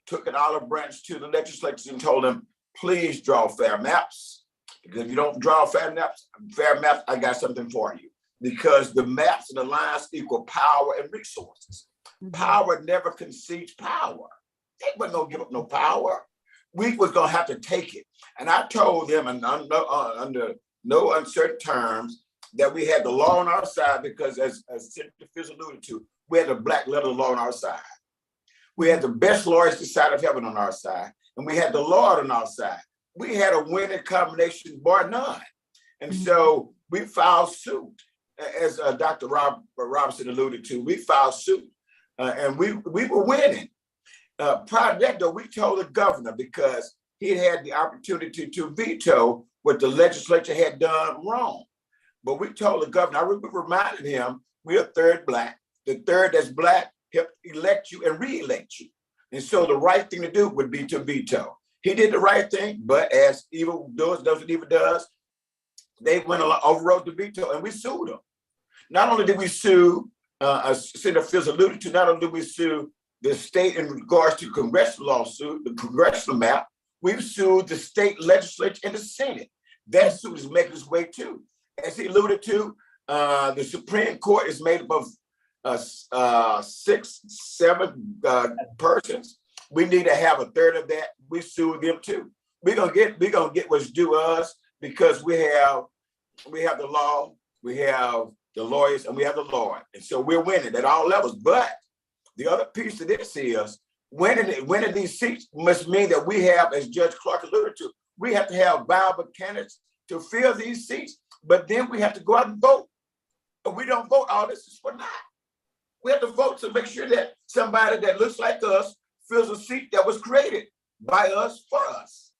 took an olive branch to the legislature and told them, please draw fair maps. Because if you don't draw fair maps, I got something for you. Because the maps and the lines equal power and resources. Power never concedes power. They weren't gonna give up no power. We was gonna have to take it. And I told them, and under no uncertain terms, that we had the law on our side, because as Senator Fitz alluded to, we had the black letter law on our side. We had the best lawyers this side of heaven on our side, and we had the Lord on our side. We had a winning combination, bar none. And so we filed suit, as Dr. Robinson alluded to. We filed suit, and we were winning. Prior to that, though, we told the governor, because he had the opportunity to veto what the legislature had done wrong. But we told the governor, I reminded him, we're third black. The third that's black helped elect you and re-elect you. And so the right thing to do would be to veto. He did the right thing, but as evil does what evil does, they went along, overrode the veto, and we sued them. Not only did we sue, as Senator Fitz alluded to, not only did we sue the state in regards to congressional lawsuit, the congressional map, we've sued the state legislature and the Senate. That suit is making its way too. As he alluded to, the Supreme Court is made up of 6, 7 persons. We need to have a third of that. We sue them too. We're gonna get what's due us, because we have the law, we have the lawyers, and we have the Lord. And so we're winning at all levels. But the other piece of this is winning these seats must mean that we have, as Judge Clark alluded to, we have to have viable candidates to fill these seats. But then we have to go out and vote. If we don't vote, all this is for naught. We have to vote to make sure that somebody that looks like us fills a seat that was created by us for us.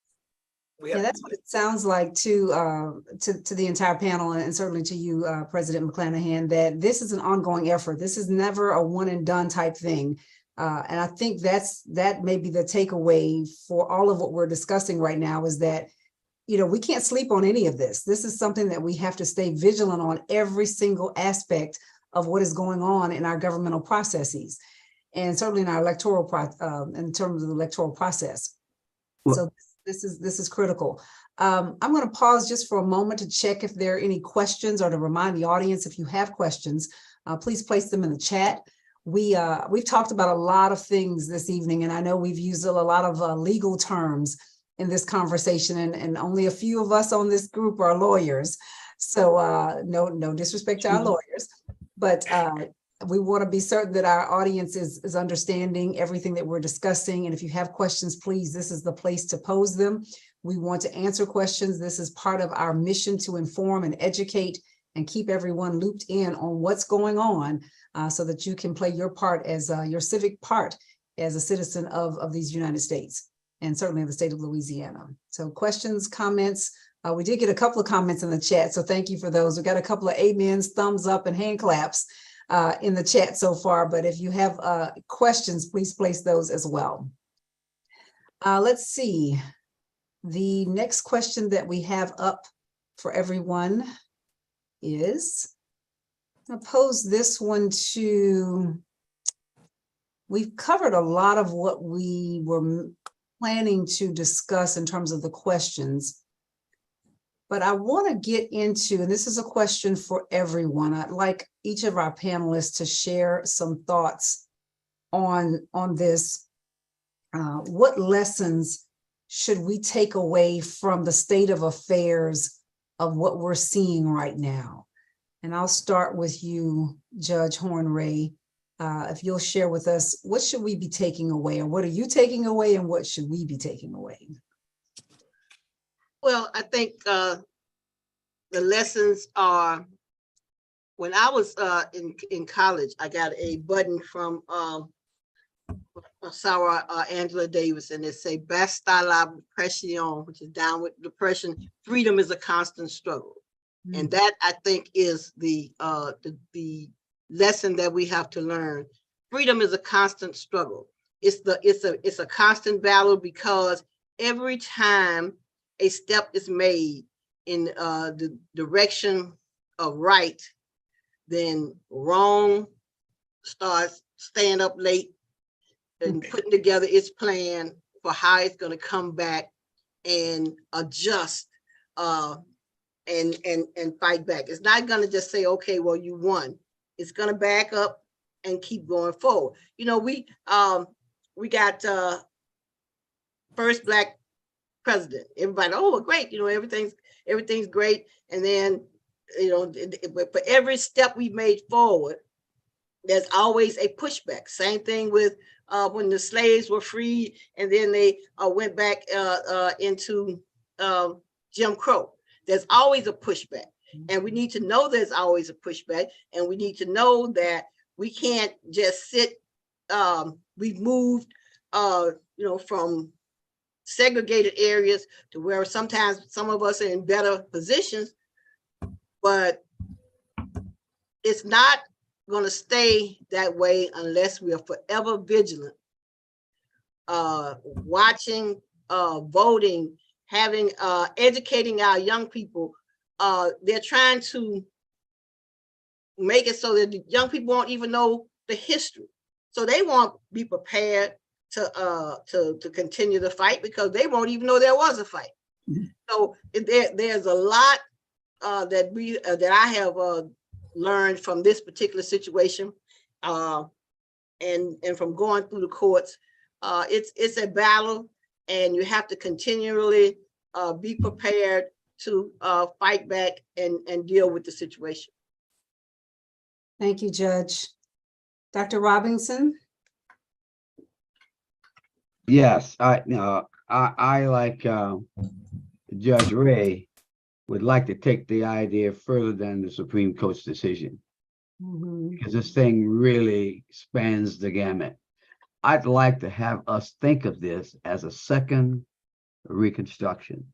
Yeah, that's what it sounds like to the entire panel, and certainly to you, President McClanahan, that this is an ongoing effort. This is never a one and done type thing. And I think that may be the takeaway for all of what we're discussing right now, is that, you know, we can't sleep on any of this. This is something that we have to stay vigilant on, every single aspect of what is going on in our governmental processes, and certainly in our electoral in terms of the electoral process. Well, so this is critical. I'm going to pause just for a moment to check if there are any questions, or to remind the audience, if you have questions, please place them in the chat. We've talked about a lot of things this evening, and I know we've used a lot of legal terms in this conversation, and only a few of us on this group are lawyers. So no disrespect to our lawyers, but we want to be certain that our audience is understanding everything that we're discussing. And if you have questions, please, this is the place to pose them. We want to answer questions. This is part of our mission to inform and educate and keep everyone looped in on what's going on, so that you can play your part as your civic part as a citizen of these United States, and certainly in the state of Louisiana. So questions, comments. We did get a couple of comments in the chat, so thank you for those. We got a couple of amens, thumbs up, and hand claps in the chat so far, but if you have questions, please place those as well. Let's see. The next question that we have up for everyone is, I'll pose this one to, we've covered a lot of what we were planning to discuss in terms of the questions, but I want to get into, and this is a question for everyone. I'd like each of our panelists to share some thoughts on this. What lessons should we take away from the state of affairs of what we're seeing right now? And I'll start with you, Judge Horn-Ray. If you'll share with us, what should we be taking away, or what are you taking away, and what should we be taking away? Well, I think the lessons are, when I was in college, I got a button from Sarah Angela Davis, and it say, "Basta la depression," which is down with depression. Freedom is a constant struggle. And that, I think, is the lesson that we have to learn. Freedom is a constant struggle. It's a constant battle, because every time a step is made in the direction of right, then wrong starts staying up late and putting together its plan for how it's going to come back and adjust and fight back. It's not gonna just say, okay, well, you won. It's gonna back up and keep going forward. You know, we got first Black president. Everybody, oh, well, great, you know, everything's great. And then, you know, for every step we made forward, there's always a pushback. Same thing with when the slaves were freed and then they went back into Jim Crow. There's always a pushback. And we need to know there's always a pushback. And we need to know that we can't just sit. We've moved, you know, from segregated areas to where sometimes some of us are in better positions, but it's not going to stay that way unless we are forever vigilant, watching, voting, having, educating our young people. They're trying to make it so that the young people won't even know the history. So they won't be prepared to continue the fight because they won't even know there was a fight. So there's a lot that I have learned from this particular situation, and from going through the courts. It's a battle, and you have to continually be prepared to fight back and deal with the situation. Thank you, Judge. Dr. Robinson? Yes, I like Judge Ray would like to take the idea further than the Supreme Court's decision, because this thing really spans the gamut. I'd like to have us think of this as a second Reconstruction.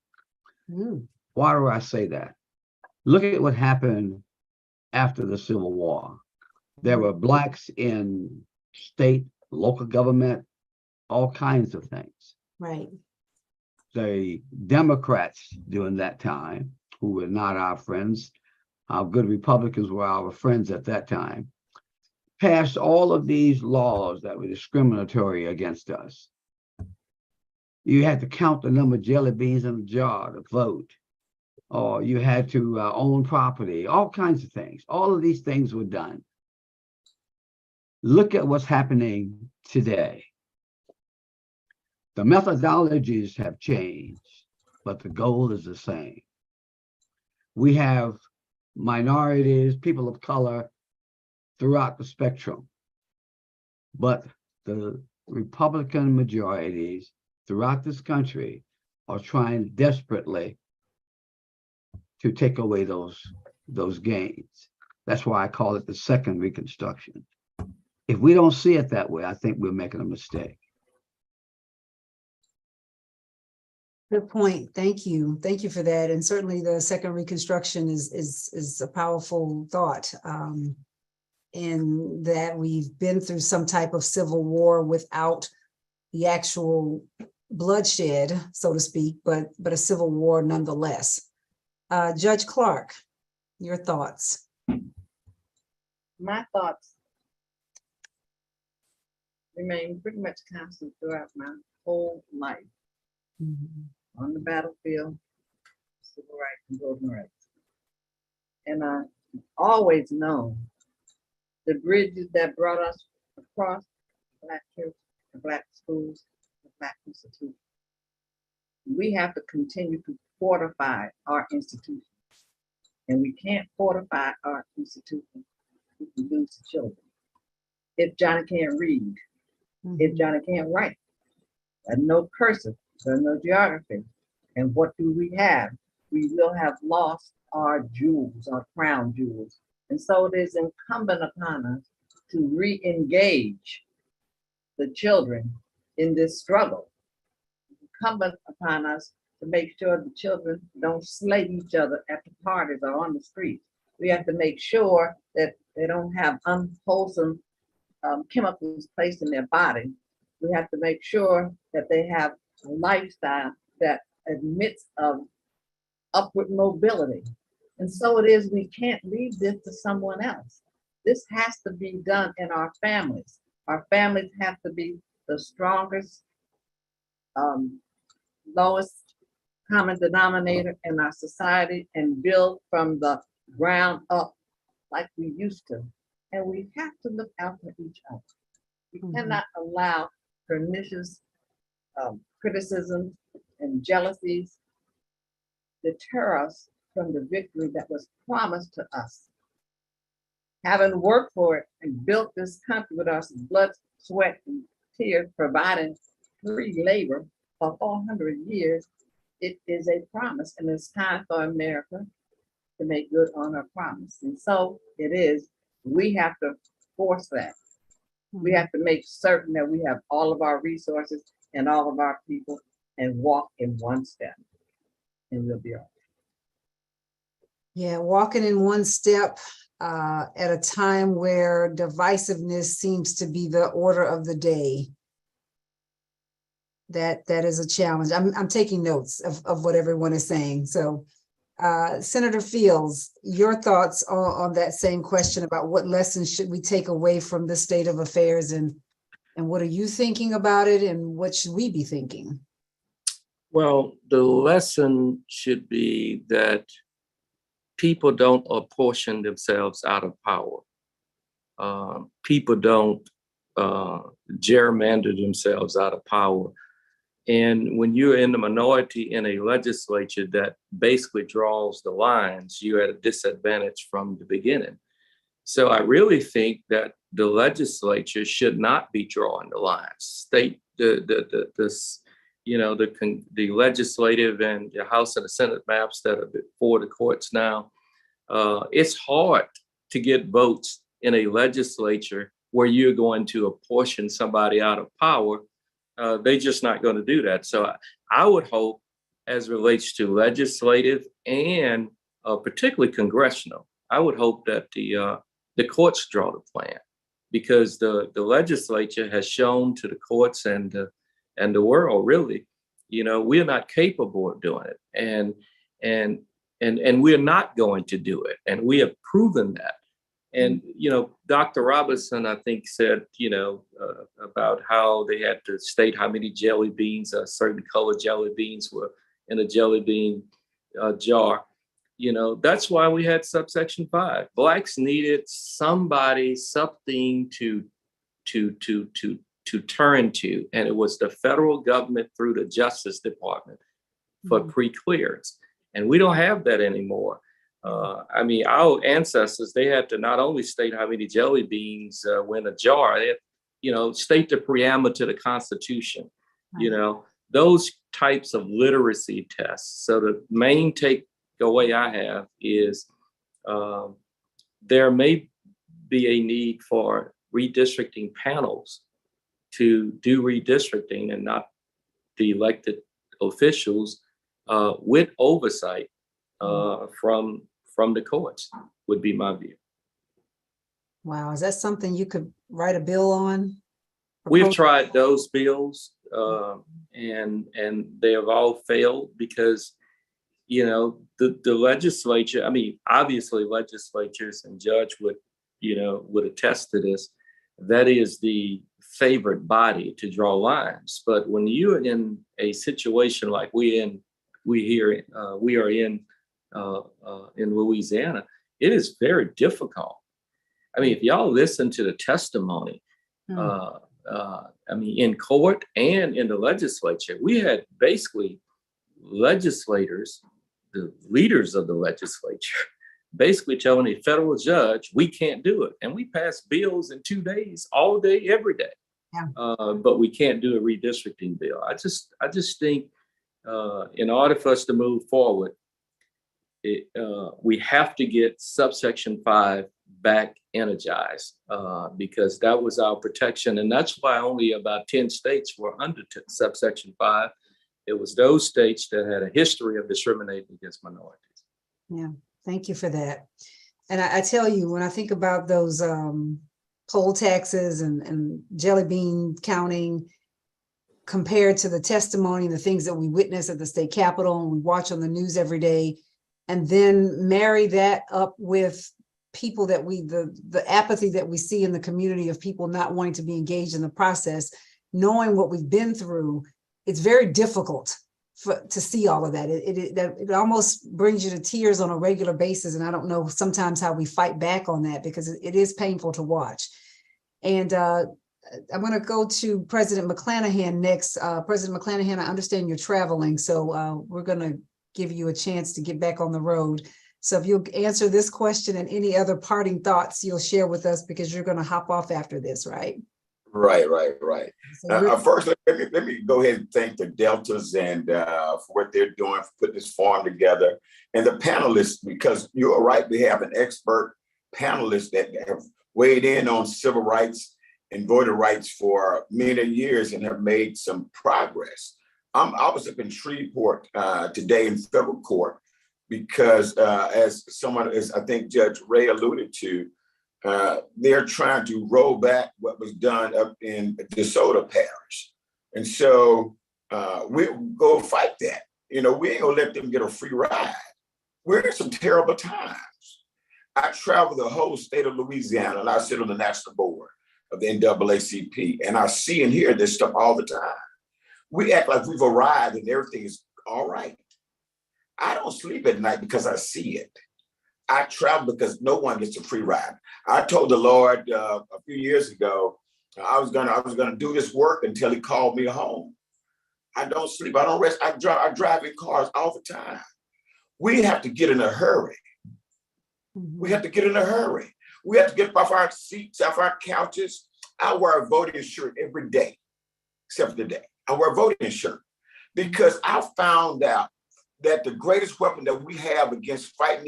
Why do I say that? Look at what happened after the Civil War. There were Blacks in state, local government, all kinds of things. Right. The Democrats during that time, who were not our friends, our good Republicans were our friends at that time, passed all of these laws that were discriminatory against us. You had to count the number of jelly beans in a jar to vote, or you had to own property, all kinds of things. All of these things were done. Look at what's happening today. The methodologies have changed, but the goal is the same. We have minorities, people of color throughout the spectrum, but the Republican majorities throughout this country are trying desperately to take away those gains. That's why I call it the second Reconstruction. If we don't see it that way, I think we're making a mistake. Good point. Thank you. Thank you for that. And certainly the second Reconstruction is a powerful thought, in that we've been through some type of civil war without the actual bloodshed, so to speak, but a civil war nonetheless. Judge Clark, your thoughts? My thoughts remain pretty much constant throughout my whole life. On the battlefield, civil rights and voting rights. And I always know the bridges that brought us across Black church, the Black schools, the Black institutions. We have to continue to fortify our institutions. And we can't fortify our institutions if we lose the children. If Johnny can't read, if Johnny can't write, there's no cursive, there's no geography. And what do we have? We will have lost our jewels, our crown jewels. And so it is incumbent upon us to re-engage the children in this struggle. It's incumbent upon us to make sure the children don't slay each other at the parties or on the street. We have to make sure that they don't have unwholesome chemicals placed in their body. We have to make sure that they have a lifestyle that admits of upward mobility. And so it is, we can't leave this to someone else. This has to be done in our families. Our families have to be the strongest, lowest common denominator in our society and build from the ground up like we used to. And we have to look out for each other. We cannot allow pernicious criticism and jealousies deter us from the victory that was promised to us. Having worked for it and built this country with our blood, sweat, and tears, providing free labor for 400 years, it is a promise, and it's time for America to make good on our promise. And so it is, we have to force that. We have to make certain that we have all of our resources and all of our people and walk in one step, and we'll be all right. Yeah, walking in one step at a time where divisiveness seems to be the order of the day. That is a challenge. I'm taking notes of what everyone is saying. So Senator Fields, your thoughts on that same question about what lessons should we take away from this state of affairs, and what are you thinking about it, and what should we be thinking? Well, the lesson should be that people don't apportion themselves out of power. People don't gerrymander themselves out of power. And when you're in the minority in a legislature that basically draws the lines, you're at a disadvantage from the beginning. So I really think that the legislature should not be drawing the lines. The legislative and the House and the Senate maps that are before the courts now, it's hard to get votes in a legislature where you're going to apportion somebody out of power. They're just not going to do that. So I would hope, as relates to legislative and particularly congressional, I would hope that the courts draw the plan, because the legislature has shown to the courts and the world, really, we're not capable of doing it, and we're not going to do it, and we have proven that. And Dr. Robinson, I think, said about how they had to state how many jelly beans, certain colored jelly beans, were in a jelly bean jar. That's why we had subsection 5. Blacks needed something to turn to, and it was the federal government through the Justice Department for pre-clearance, and we don't have that anymore. Our ancestors, they had to not only state how many jelly beans were in a jar, they had, state the preamble to the Constitution, those types of literacy tests. So the main takeaway I have is there may be a need for redistricting panels to do redistricting, and not the elected officials with oversight from the courts, would be my view. Wow, is that something you could write a bill on? We've tried those bills, and they have all failed because, the legislature, obviously legislatures, and Judge would attest to this, that is the favorite body to draw lines. But when you're in a situation like we are in Louisiana, it is very difficult. If y'all listen to the testimony, in court and in the legislature, we had basically legislators, the leaders of the legislature, basically telling a federal judge, we can't do it. And we passed bills in 2 days, all day, every day. Yeah. But we can't do a redistricting bill. I just think in order for us to move forward, we have to get subsection 5 back energized, because that was our protection. And that's why only about 10 states were under subsection 5. It was those states that had a history of discriminating against minorities. Yeah, thank you for that. And I tell you, when I think about those poll taxes and jelly bean counting, compared to the testimony and the things that we witness at the state capitol and we watch on the news every day, and then marry that up with people that the apathy that we see in the community of people not wanting to be engaged in the process, knowing what we've been through, it's very difficult to see all of that. It almost brings you to tears on a regular basis. And I don't know sometimes how we fight back on that, because it is painful to watch. And I'm going to go to President McClanahan next. President McClanahan, I understand you're traveling, so we're going to give you a chance to get back on the road. So if you'll answer this question and any other parting thoughts you'll share with us, because you're going to hop off after this, right? Right. So First, let me go ahead and thank the Deltas and for what they're doing, for putting this forum together, and the panelists, because you're right, we have an expert panelist that have weighed in on civil rights and voter rights for many years and have made some progress. I was up in Shreveport today in federal court because as I think Judge Ray alluded to, they're trying to roll back what was done up in DeSoto Parish. And so we'll go fight that. We ain't gonna let them get a free ride. We're in some terrible times. I travel the whole state of Louisiana, and I sit on the national board of the NAACP, and I see and hear this stuff all the time. We act like we've arrived and everything is all right. I don't sleep at night because I see it. I travel because no one gets a free ride. I told the Lord a few years ago, I was gonna do this work until He called me home. I don't sleep. I don't rest. I drive in cars all the time. We have to get in a hurry. We have to get in a hurry. We have to get off our seats, off our couches. I wear a voting shirt every day, except for today. I wear a voting shirt because I found out that the greatest weapon that we have against fighting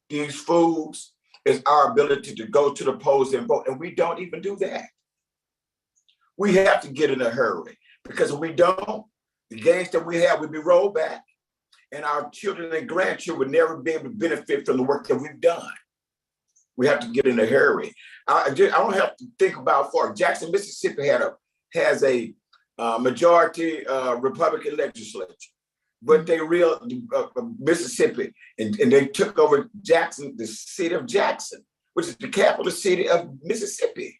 these fools is our ability to go to the polls and vote. And we don't even do that. We have to get in a hurry, because if we don't, the gains that we have will be rolled back, and our children and grandchildren would never be able to benefit from the work that we've done. We have to get in a hurry. I don't have to think about far. Jackson, Mississippi has a majority Republican legislature, but they Mississippi, and they took over Jackson, the city of Jackson, which is the capital city of Mississippi.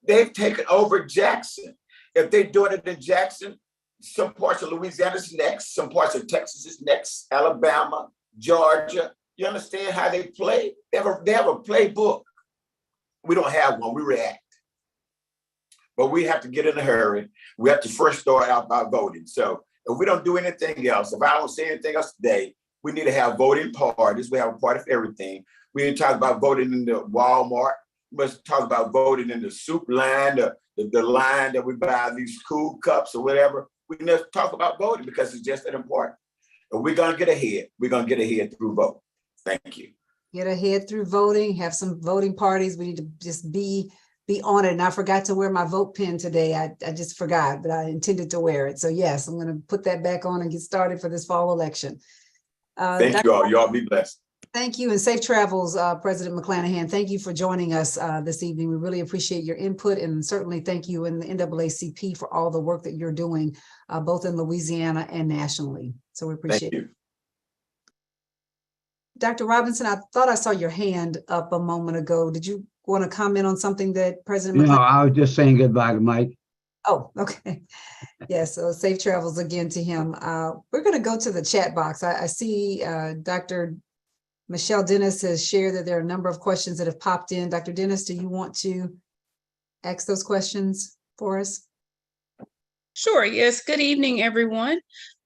They've taken over Jackson. If they're doing it in Jackson, some parts of Louisiana is next, some parts of Texas is next, Alabama, Georgia. You understand how they play? They have a playbook. We don't have one, we react. But we have to get in a hurry. We have to first start out by voting. So if we don't do anything else, if I don't say anything else today, we need to have voting parties. We have a party for everything. We need to talk about voting in the Walmart. We must talk about voting in the soup line, the line that we buy these cool cups or whatever. We need to talk about voting because it's just that important. If we're gonna get ahead, we're gonna get ahead through vote. Thank you. get ahead through voting, have some voting parties. We need to just be on it. And I forgot to wear my vote pin today. I just forgot, but I intended to wear it. So yes, I'm going to put that back on and get started for this fall election. Thank you all. Y'all be blessed. Thank you and safe travels, President McClanahan. Thank you for joining us this evening. We really appreciate your input, and certainly thank you in the NAACP for all the work that you're doing, both in Louisiana and nationally. So we appreciate it. Dr. Robinson, I thought I saw your hand up a moment ago. Did you want to comment on something that President McClanahan? No, I was just saying goodbye to Mike. Oh, okay. Yeah, so safe travels again to him. We're going to go to the chat box. I see Dr. Michelle Dennis has shared that there are a number of questions that have popped in. Dr. Dennis, do you want to ask those questions for us? Sure, yes. Good evening, everyone.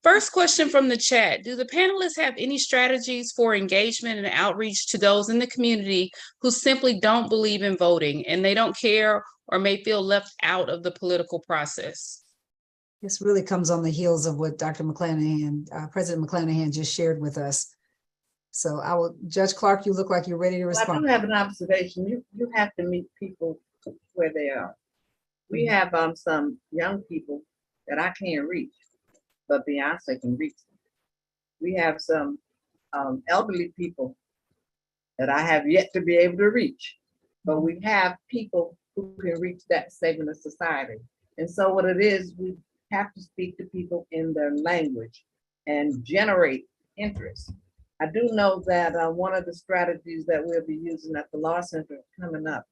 First question from the chat. Do the panelists have any strategies for engagement and outreach to those in the community who simply don't believe in voting and they don't care or may feel left out of the political process? This really comes on the heels of what Dr. McClanahan, President McClanahan just shared with us. So I will, Judge Clark, you look like you're ready to respond. I do have an observation. You have to meet people where they are. We have some young people that I can't reach, but Beyonce can reach them. We have some elderly people that I have yet to be able to reach, but we have people who can reach that segment of society. And so what it is, we have to speak to people in their language and generate interest. I do know that one of the strategies that we'll be using at the Law Center coming up,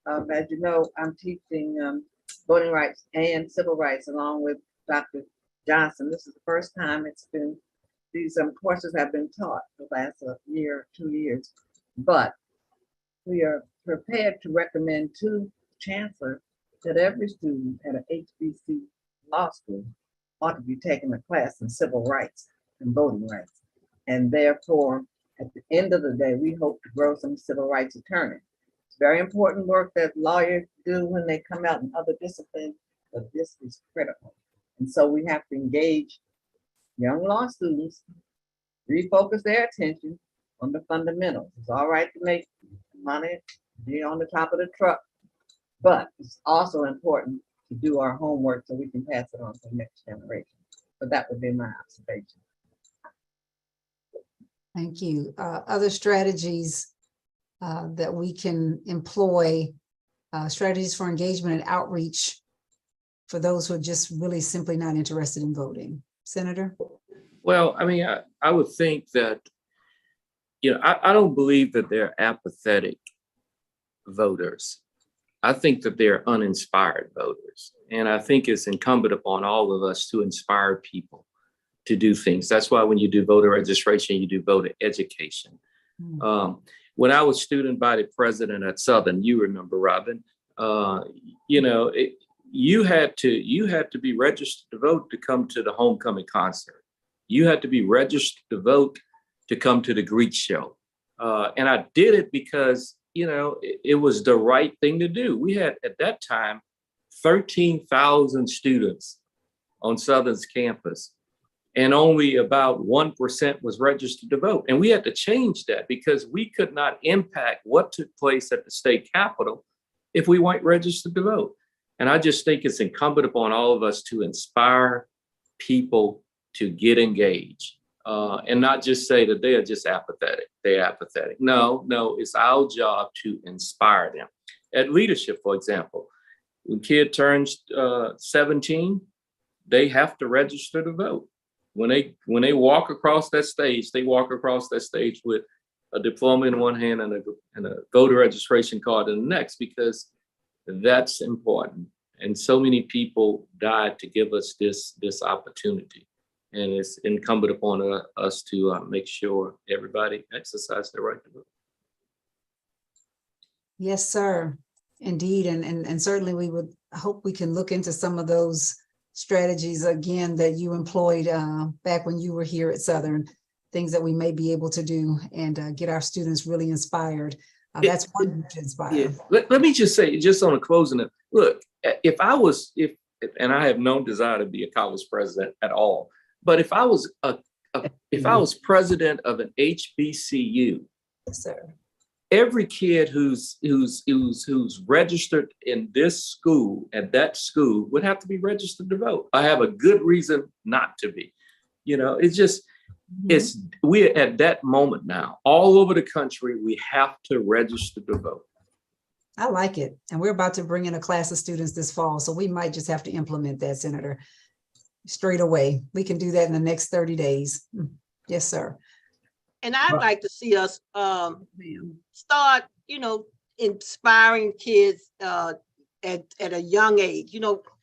as you know, I'm teaching voting rights and civil rights along with Dr. Johnson. This is the first time these courses have been taught the last year, 2 years. But we are prepared to recommend to Chancellor that every student at an HBC law school ought to be taking a class in civil rights and voting rights. And therefore, at the end of the day, we hope to grow some civil rights attorneys. It's very important work that lawyers do when they come out in other disciplines, but this is critical. And so we have to engage young law students, refocus their attention on the fundamentals. It's all right to make money, be on the top of the truck, but it's also important to do our homework so we can pass it on to the next generation. So that would be my observation. Thank you. Other strategies that we can employ, strategies for engagement and outreach for those who are just really simply not interested in voting. Senator? Well, I mean, I would think that, I don't believe that they're apathetic voters. I think that they're uninspired voters. And I think it's incumbent upon all of us to inspire people to do things. That's why when you do voter registration, you do voter education. When I was student body president at Southern, you remember, Robin, you had to be registered to vote to come to the homecoming concert. You had to be registered to vote to come to the Greek show. And I did it because, it was the right thing to do. We had at that time 13,000 students on Southern's campus, and only about 1% was registered to vote. And we had to change that because we could not impact what took place at the state capitol if we weren't registered to vote. And I just think it's incumbent upon all of us to inspire people to get engaged and not just say that they are just apathetic. They're apathetic. No, it's our job to inspire them. At leadership, for example, when kid turns 17, they have to register to vote. When they walk across that stage, they walk across that stage with a diploma in one hand and a voter registration card in the next, because that's important. And so many people died to give us this opportunity. And it's incumbent upon us to make sure everybody exercise their right to vote. Yes, sir. Indeed. And certainly we would hope we can look into some of those strategies again that you employed back when you were here at Southern, things that we may be able to do and get our students really inspired. That's one to inspire. Yeah. Let me just say, just on a closing note, look, if and I have no desire to be a college president at all, but if I was president of an HBCU, yes, sir, every kid who's registered in this school at that school would have to be registered to vote. I have a good reason not to be. It's just we're at that moment now. All over the country, we have to register to vote. I like it. And we're about to bring in a class of students this fall, so we might just have to implement that, Senator, straight away. We can do that in the next 30 days. Yes, sir. And I'd like to see us start, inspiring kids at a young age.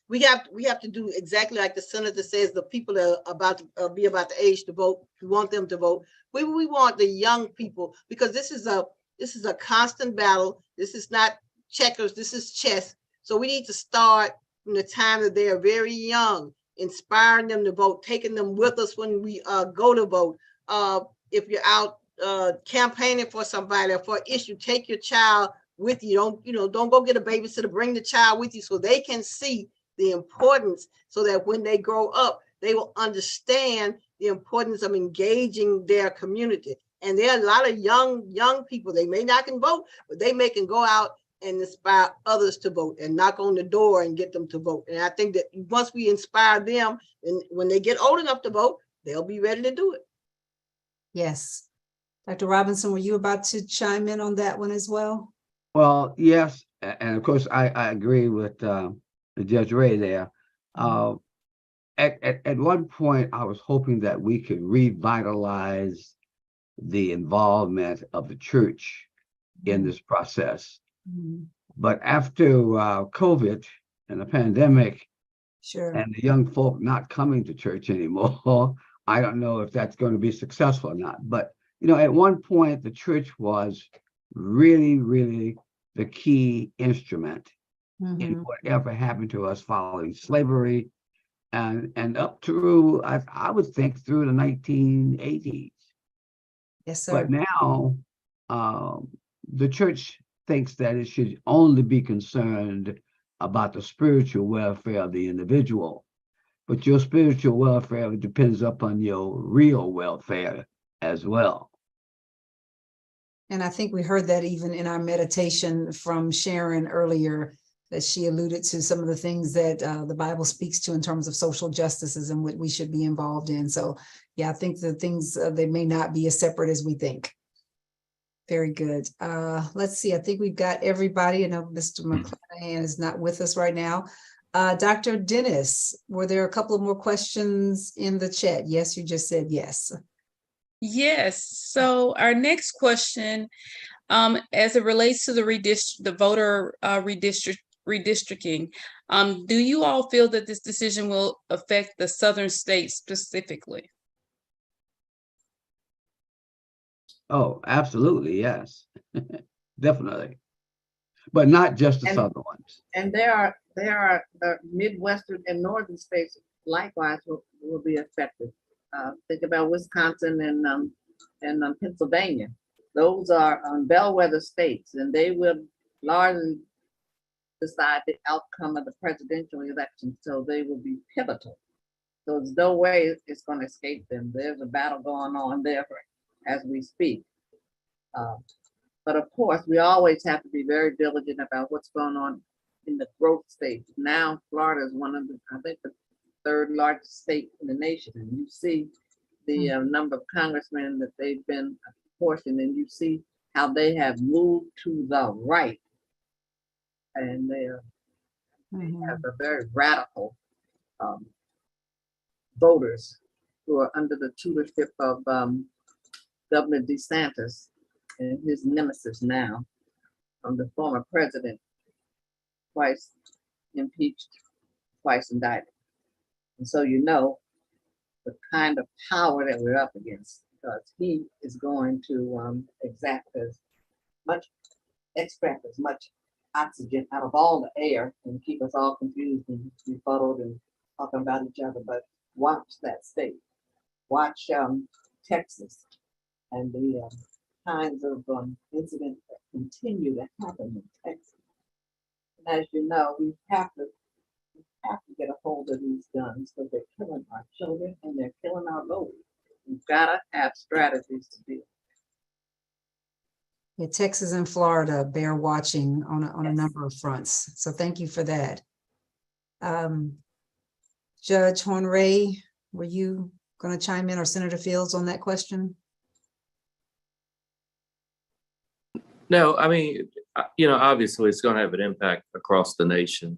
We have to do exactly like the senator says. The people that are about to be about the age to vote, we want them to vote. We want the young people, because this is a constant battle. This is not checkers. This is chess. So we need to start from the time that they are very young, inspiring them to vote, taking them with us when we go to vote. If you're out campaigning for somebody or for an issue, take your child with you. Don't go get a babysitter. Bring the child with you so they can see the importance, so that when they grow up, they will understand the importance of engaging their community. And there are a lot of young people. They may not can vote, but they can go out and inspire others to vote and knock on the door and get them to vote. And I think that once we inspire them, and when they get old enough to vote, they'll be ready to do it. Yes. Dr. Robinson, were you about to chime in on that one as well? Well, yes. And of course, I agree with Judge Ray there. At one point, I was hoping that we could revitalize the involvement of the church in this process. But after COVID and the pandemic, Sure. And the young folk not coming to church anymore. I don't know if that's going to be successful or not. But, at one point, the church was really, really the key instrument in Mhm. whatever happened to us following slavery and up through, I would think, through the 1980s. Yes, sir. But now the church thinks that it should only be concerned about the spiritual welfare of the individual. But your spiritual welfare depends upon your real welfare as well. And I think we heard that even in our meditation from Sharon earlier, that she alluded to some of the things that the Bible speaks to in terms of social justices and what we should be involved in. So yeah, I think the things, they may not be as separate as we think. Very good. Let's see, I think we've got everybody. I know Mr. McClanahan is not with us right now. Dr. Dennis, were there a couple of more questions in the chat? Yes, you just said yes. Yes. So our next question, as it relates to the voter redistricting, do you all feel that this decision will affect the southern states specifically? Oh, absolutely, yes. Definitely. But not just the And- southern ones. And there are the Midwestern and Northern states likewise will be affected. Think about Wisconsin and Pennsylvania. Those are bellwether states, and they will largely decide the outcome of the presidential election. So they will be pivotal. So there's no way it's going to escape them. There's a battle going on there as we speak. But of course, we always have to be very diligent about what's going on in the growth states. Now, Florida is one of I think, the third largest state in the nation. And you see the number of congressmen that they've been apportioned, and you see how they have moved to the right. And they have a very radical voters who are under the tutorship of Governor DeSantis and his nemesis now, the former president, twice impeached, twice indicted. And so you know the kind of power that we're up against, because he is going to extract as much oxygen out of all the air and keep us all confused and befuddled and talking about each other. But watch that state. Watch Texas and the kinds of incidents that continue to happen in Texas. And as you know, we have to get a hold of these guns because they're killing our children and they're killing our voters. We've got to have strategies to deal. Yeah, Texas and Florida bear watching on a Yes. number of fronts. So thank you for that. Judge Hornray, were you going to chime in, or Senator Fields, on that question? No, I mean, obviously it's going to have an impact across the nation.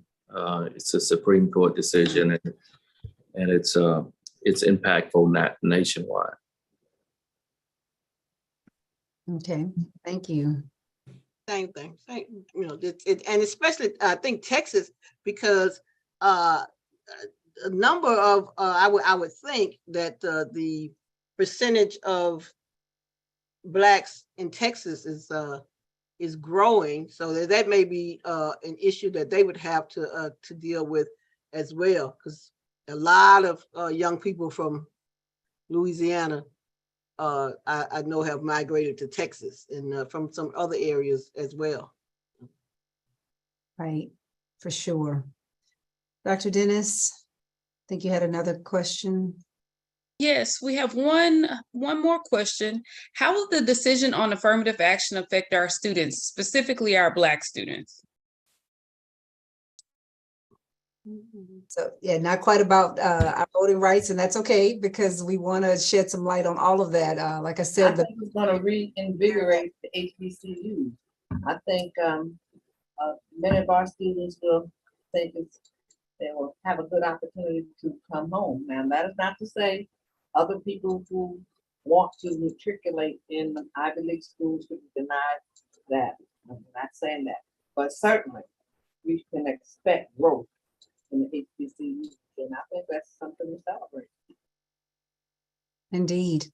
It's a Supreme Court decision, and it's impactful nationwide. Okay, thank you. Same thing, and especially I think Texas, because a number of I would think that the percentage of Blacks in Texas is growing, so that may be an issue that they would have to deal with as well, because a lot of young people from Louisiana I know have migrated to Texas, and from some other areas as well. Right, for sure. Dr. Dennis, I think you had another question. Yes, we have one more question. How will the decision on affirmative action affect our students, specifically our Black students? So yeah, not quite about our voting rights, and that's okay, because we want to shed some light on all of that. Like I I said, think it's going to reinvigorate the HBCUs. I think many of our students will think they will have a good opportunity to come home. Now, that is not to say other people who want to matriculate in the Ivy League schools should be denied that. I'm not saying that, but certainly we can expect growth in the HBCU, and I think that's something to celebrate. Indeed.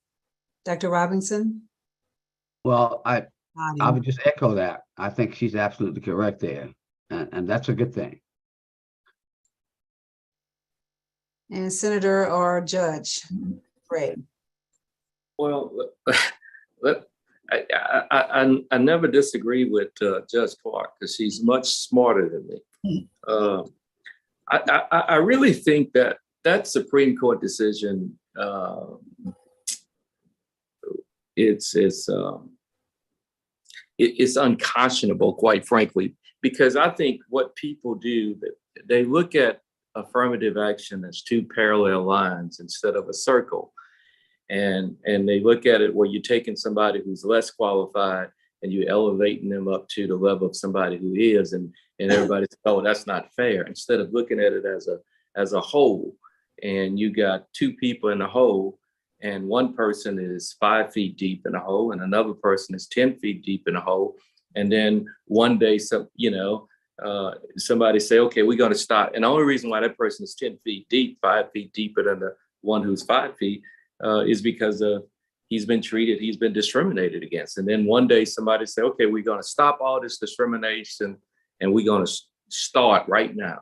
Dr. Robinson? Well, I Nodding. would just echo that. I think she's absolutely correct there. And that's a good thing. And Senator or Judge Ray? Well, I never disagree with Judge Clark because she's much smarter than me. I really think that Supreme Court decision, it's unconscionable, quite frankly, because I think what people do, they look at affirmative action as two parallel lines instead of a circle. And they look at it where you're taking somebody who's less qualified and you're elevating them up to the level of somebody who is, and everybody's, oh, that's not fair. Instead of looking at it as a whole, and you got two people in a hole, and one person is 5 feet deep in a hole, and another person is 10 feet deep in a hole. And then one day, somebody say, okay, we're going to stop. And the only reason why that person is 10 feet deep, 5 feet deeper than the one who's 5 feet, is because he's been discriminated against. And then one day somebody say, okay, we're going to stop all this discrimination and we're going to start right now.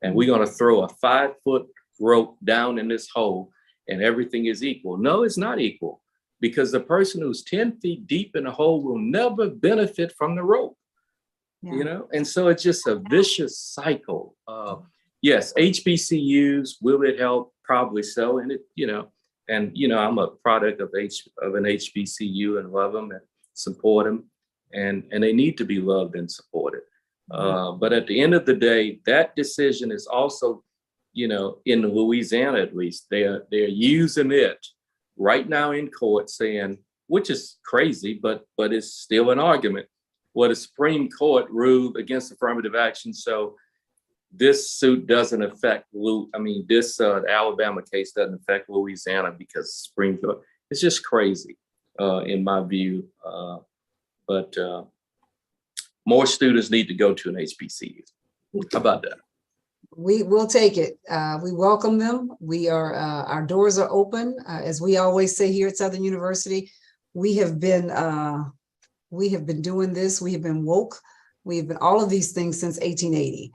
And we're going to throw a 5-foot rope down in this hole and everything is equal. No, it's not equal, because the person who's 10 feet deep in the hole will never benefit from the rope. Yeah. You know, and so it's just a vicious cycle. Yes, HBCUs, will it help? Probably so. And I'm a product of an HBCU and love them and support them, and they need to be loved and supported. But at the end of the day, that decision is also, in Louisiana at least, they're using it right now in court, saying, which is crazy, but it's still an argument. Well, the Supreme Court ruled against affirmative action, so this suit doesn't affect the Alabama case doesn't affect Louisiana because Supreme Court. It's just crazy, in my view. But more students need to go to an HBCU. How about that? We will take it. We welcome them. We are, our doors are open. As we always say here at Southern University, we have been doing this. We have been woke. We've been all of these things since 1880.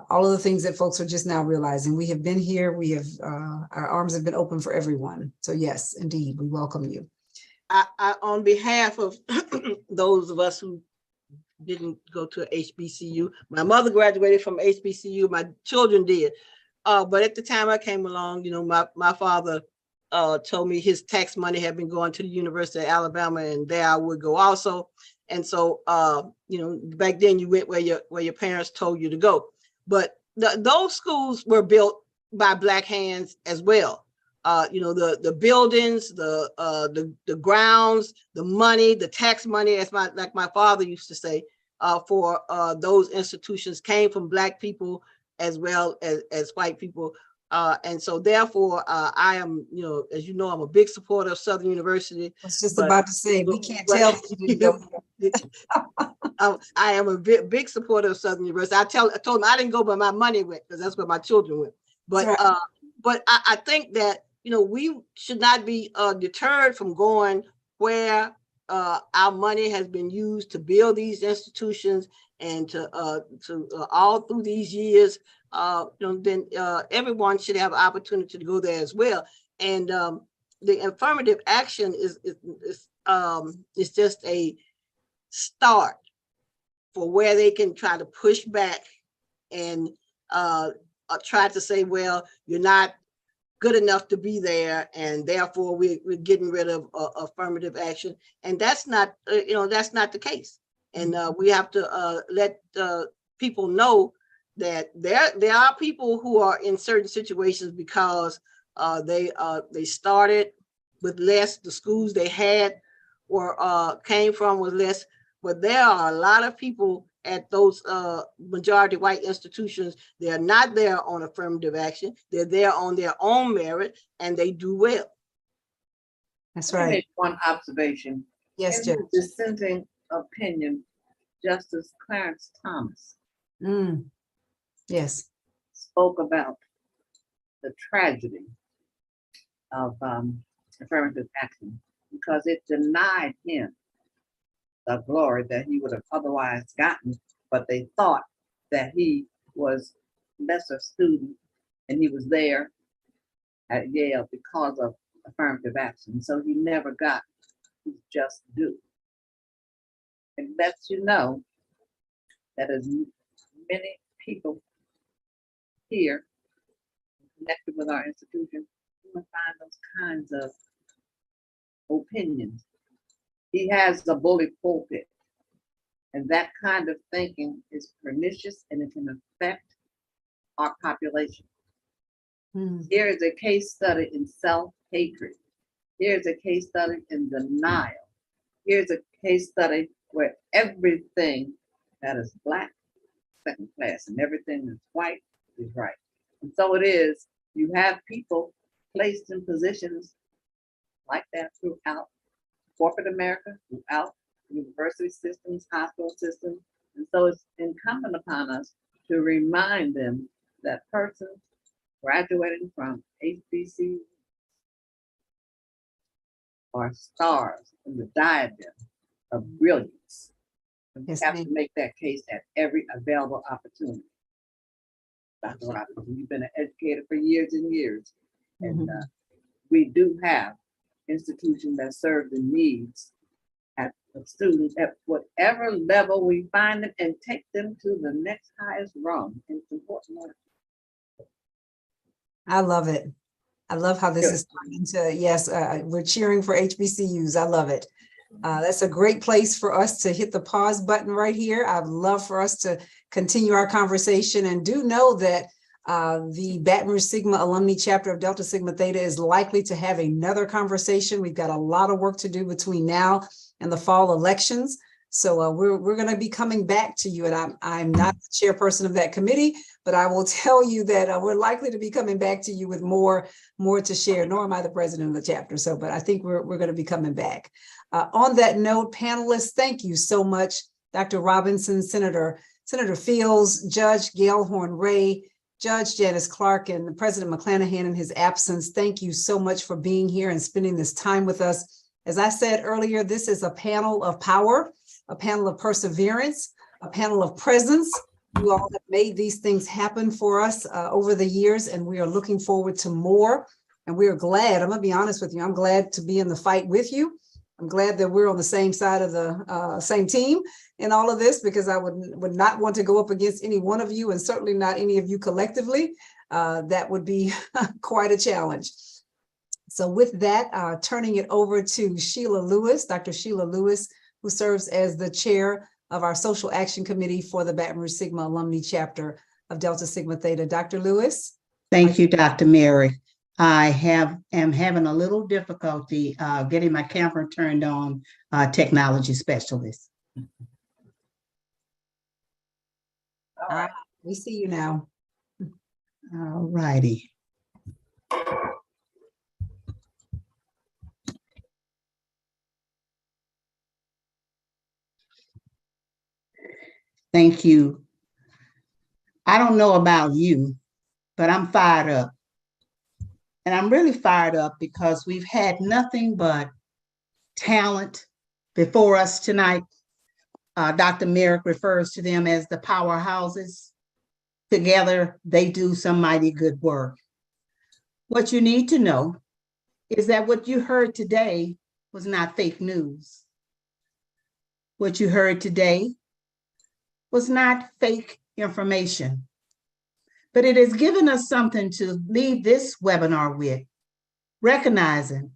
All of the things that folks are just now realizing. We have been here. We have, our arms have been open for everyone. So yes, indeed, we welcome you. I on behalf of those of us who didn't go to HBCU, my mother graduated from HBCU, my children did. But at the time I came along, my father told me his tax money had been going to the University of Alabama, and there I would go also. And so, back then you went where your parents told you to go. But those schools were built by Black hands as well. The buildings, the grounds, the money, the tax money, like my father used to say, for those institutions came from Black people as well as white people. And so therefore, I am, as you know, I'm a big supporter of Southern University. I was just about to say, we can't tell that you didn't go. I am a big supporter of Southern University. I told them I didn't go, but my money went, because that's where my children went. But right. But I think that we should not be deterred from going where our money has been used to build these institutions, and to all through these years. Then everyone should have an opportunity to go there as well. And the affirmative action is just a start for where they can try to push back and try to say, well, you're not good enough to be there, and therefore we're getting rid of affirmative action. And that's not that's not the case. And we have to let people know that there are people who are in certain situations because they started with less, the schools they had or came from with less. But there are a lot of people at those majority white institutions. They're not there on affirmative action. They're there on their own merit, and they do well. That's I right. make one observation. Yes, In Judge. his dissenting opinion, Justice Clarence Thomas Yes. spoke about the tragedy of affirmative action because it denied him the glory that he would have otherwise gotten, but they thought that he was lesser student and he was there at Yale because of affirmative action. So he never got his just due. It lets you know that as many people here connected with our institution, you will find those kinds of opinions. He has a bully pulpit, and that kind of thinking is pernicious and it can affect our population. Here is a case study in self-hatred. Here's a case study in denial. Here's a case study where everything that is Black, second class, and everything that's white is right. And so it is, you have people placed in positions like that throughout corporate America, throughout university systems, hospital systems. And so it's incumbent upon us to remind them that persons graduating from HBCU are stars in the diadem of brilliance. And we Yes, have ma'am. to make that case at every available opportunity. Dr. Robinson, you've been an educator for years and years. And we do have institutions that serve the needs at the students at whatever level we find them and take them to the next highest rung. It's important. I love it. I love how this Good. is turning into, yes, we're cheering for HBCUs. I love it. That's a great place for us to hit the pause button right here. I'd love for us to continue our conversation, and do know that the Baton Rouge Sigma alumni chapter of Delta Sigma Theta is likely to have another conversation. We've got a lot of work to do between now and the fall elections. So we're going to be coming back to you, and I'm not the chairperson of that committee, but I will tell you that we're likely to be coming back to you with more to share. Nor am I the president of the chapter, so but I think we're going to be coming back. On that note, panelists, thank you so much, Dr. Robinson, Senator Fields, Judge Gail Horn-Ray, Judge Janice Clark, and President McClanahan in his absence. Thank you so much for being here and spending this time with us. As I said earlier, this is a panel of power, a panel of perseverance, a panel of presence. You all have made these things happen for us over the years, and we are looking forward to more. And we are glad, I'm gonna be honest with you, I'm glad to be in the fight with you. I'm glad that we're on the same side of the same team in all of this, because I would not want to go up against any one of you, and certainly not any of you collectively. That would be quite a challenge. So with that, turning it over to Sheila Lewis, Dr. Sheila Lewis, who serves as the chair of our Social Action Committee for the Baton Rouge Sigma Alumni Chapter of Delta Sigma Theta. Dr. Lewis? Thank you, Dr. Mary. I am having a little difficulty getting my camera turned on, technology specialist. All right. We see you now. All righty. Thank you. I don't know about you, but I'm fired up. And I'm really fired up because we've had nothing but talent before us tonight. Dr. Merrick refers to them as the powerhouses. Together, they do some mighty good work. What you need to know is that what you heard today was not fake news. What you heard today was not fake information. But it has given us something to leave this webinar with, recognizing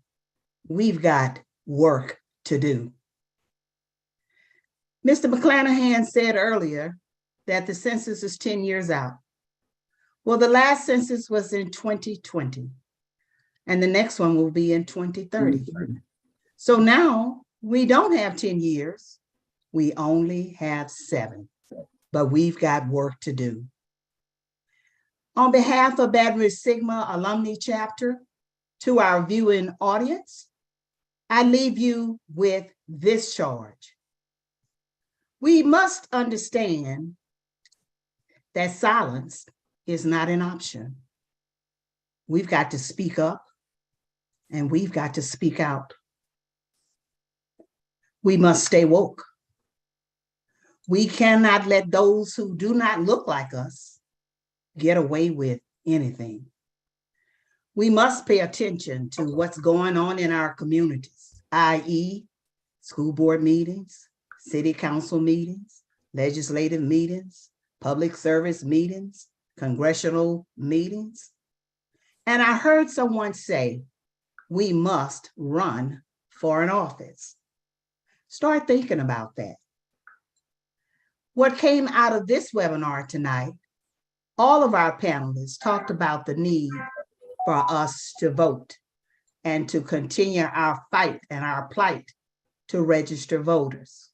we've got work to do. Mr. McClanahan said earlier that the census is 10 years out. Well, the last census was in 2020, and the next one will be in 2030. So now we don't have 10 years, we only have 7, but we've got work to do. On behalf of Baton Rouge Sigma Alumni Chapter, to our viewing audience, I leave you with this charge. We must understand that silence is not an option. We've got to speak up and we've got to speak out. We must stay woke. We cannot let those who do not look like us get away with anything. We must pay attention to what's going on in our communities, i.e., school board meetings, city council meetings, legislative meetings, public service meetings, congressional meetings. And I heard someone say, we must run for an office. Start thinking about that. What came out of this webinar tonight, all of our panelists talked about the need for us to vote and to continue our fight and our plight to register voters.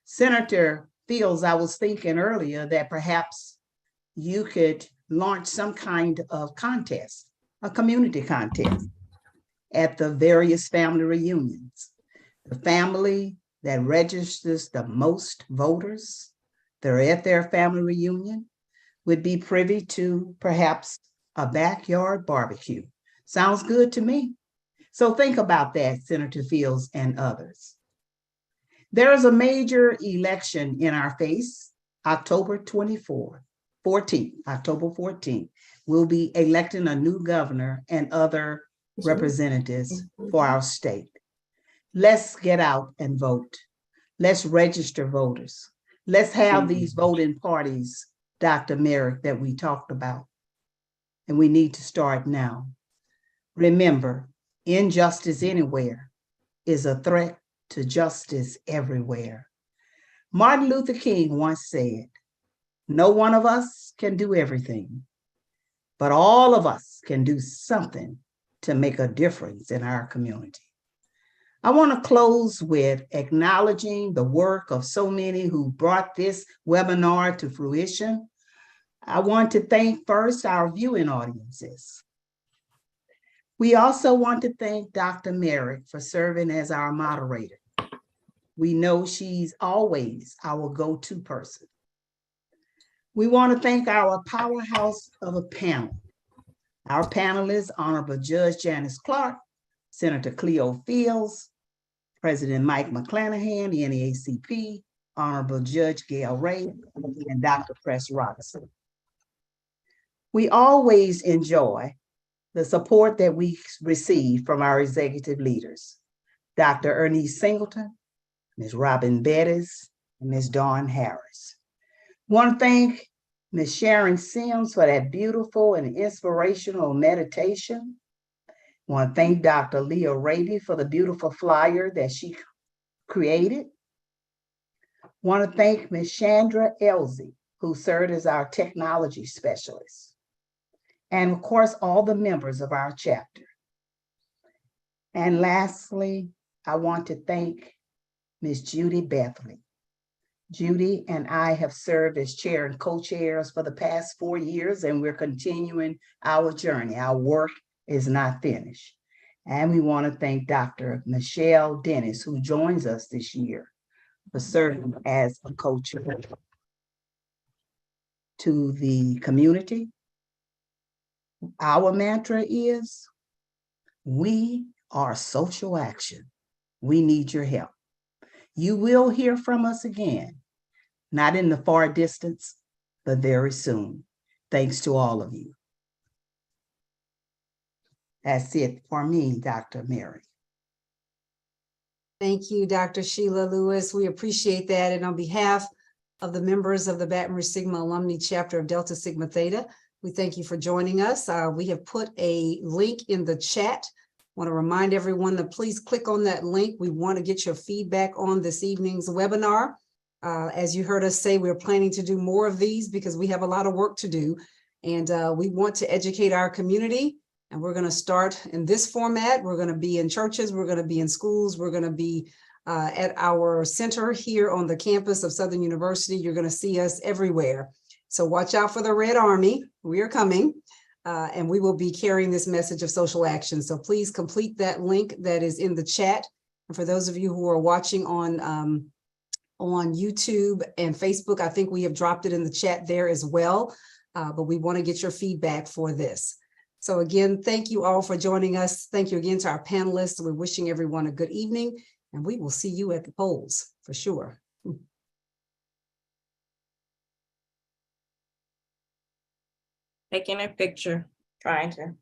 Senator Fields, I was thinking earlier that perhaps you could launch some kind of contest, a community contest at the various family reunions. The family that registers the most voters that are at their family reunion would be privy to perhaps a backyard barbecue. Sounds good to me. So think about that, Senator Fields and others. There is a major election in our face, October 14th. October 14th. We'll be electing a new governor and other representatives for our state. Let's get out and vote. Let's register voters. Let's have these voting parties, Dr. Merrick, that we talked about. And we need to start now. Remember, injustice anywhere is a threat to justice everywhere. Martin Luther King once said, no one of us can do everything, but all of us can do something to make a difference in our community. I want to close with acknowledging the work of so many who brought this webinar to fruition. I want to thank first our viewing audiences. We also want to thank Dr. Merrick for serving as our moderator. We know she's always our go-to person. We want to thank our powerhouse of a panel. Our panelists, Honorable Judge Janice Clark, Senator Cleo Fields, President Mike McClanahan, the NAACP, Honorable Judge Gail Ray, and Dr. Press Robinson. We always enjoy the support that we receive from our executive leaders, Dr. Ernest Singleton, Ms. Robin Bettis, and Ms. Dawn Harris. I want to thank Ms. Sharon Sims for that beautiful and inspirational meditation. I want to thank Dr. Leah Raby for the beautiful flyer that she created. I want to thank Ms. Chandra Elsie, who served as our technology specialist. And of course, all the members of our chapter. And lastly, I want to thank Ms. Judy Bethley. Judy and I have served as chair and co-chairs for the past 4 years, and we're continuing our journey. Our work is not finished. And we want to thank Dr. Michelle Dennis, who joins us this year for serving as a co-chair. To the community, our mantra is, we are social action. We need your help. You will hear from us again, not in the far distance, but very soon. Thanks to all of you. That's it for me, Dr. Mary. Thank you, Dr. Sheila Lewis. We appreciate that. And on behalf of the members of the Baton Rouge Sigma Alumni Chapter of Delta Sigma Theta, we thank you for joining us. We have put a link in the chat. I want to remind everyone to please click on that link. We want to get your feedback on this evening's webinar. As you heard us say, we're planning to do more of these because we have a lot of work to do. And we want to educate our community. And we're going to start in this format. We're going to be in churches. We're going to be in schools. We're going to be at our center here on the campus of Southern University. You're going to see us everywhere. So watch out for the Red Army. We are coming. And we will be carrying this message of social action. So please complete that link that is in the chat. And for those of you who are watching on YouTube and Facebook, I think we have dropped it in the chat there as well. but we want to get your feedback for this. So again, thank you all for joining us. Thank you again to our panelists. We're wishing everyone a good evening, and we will see you at the polls for sure. Taking a picture, trying to.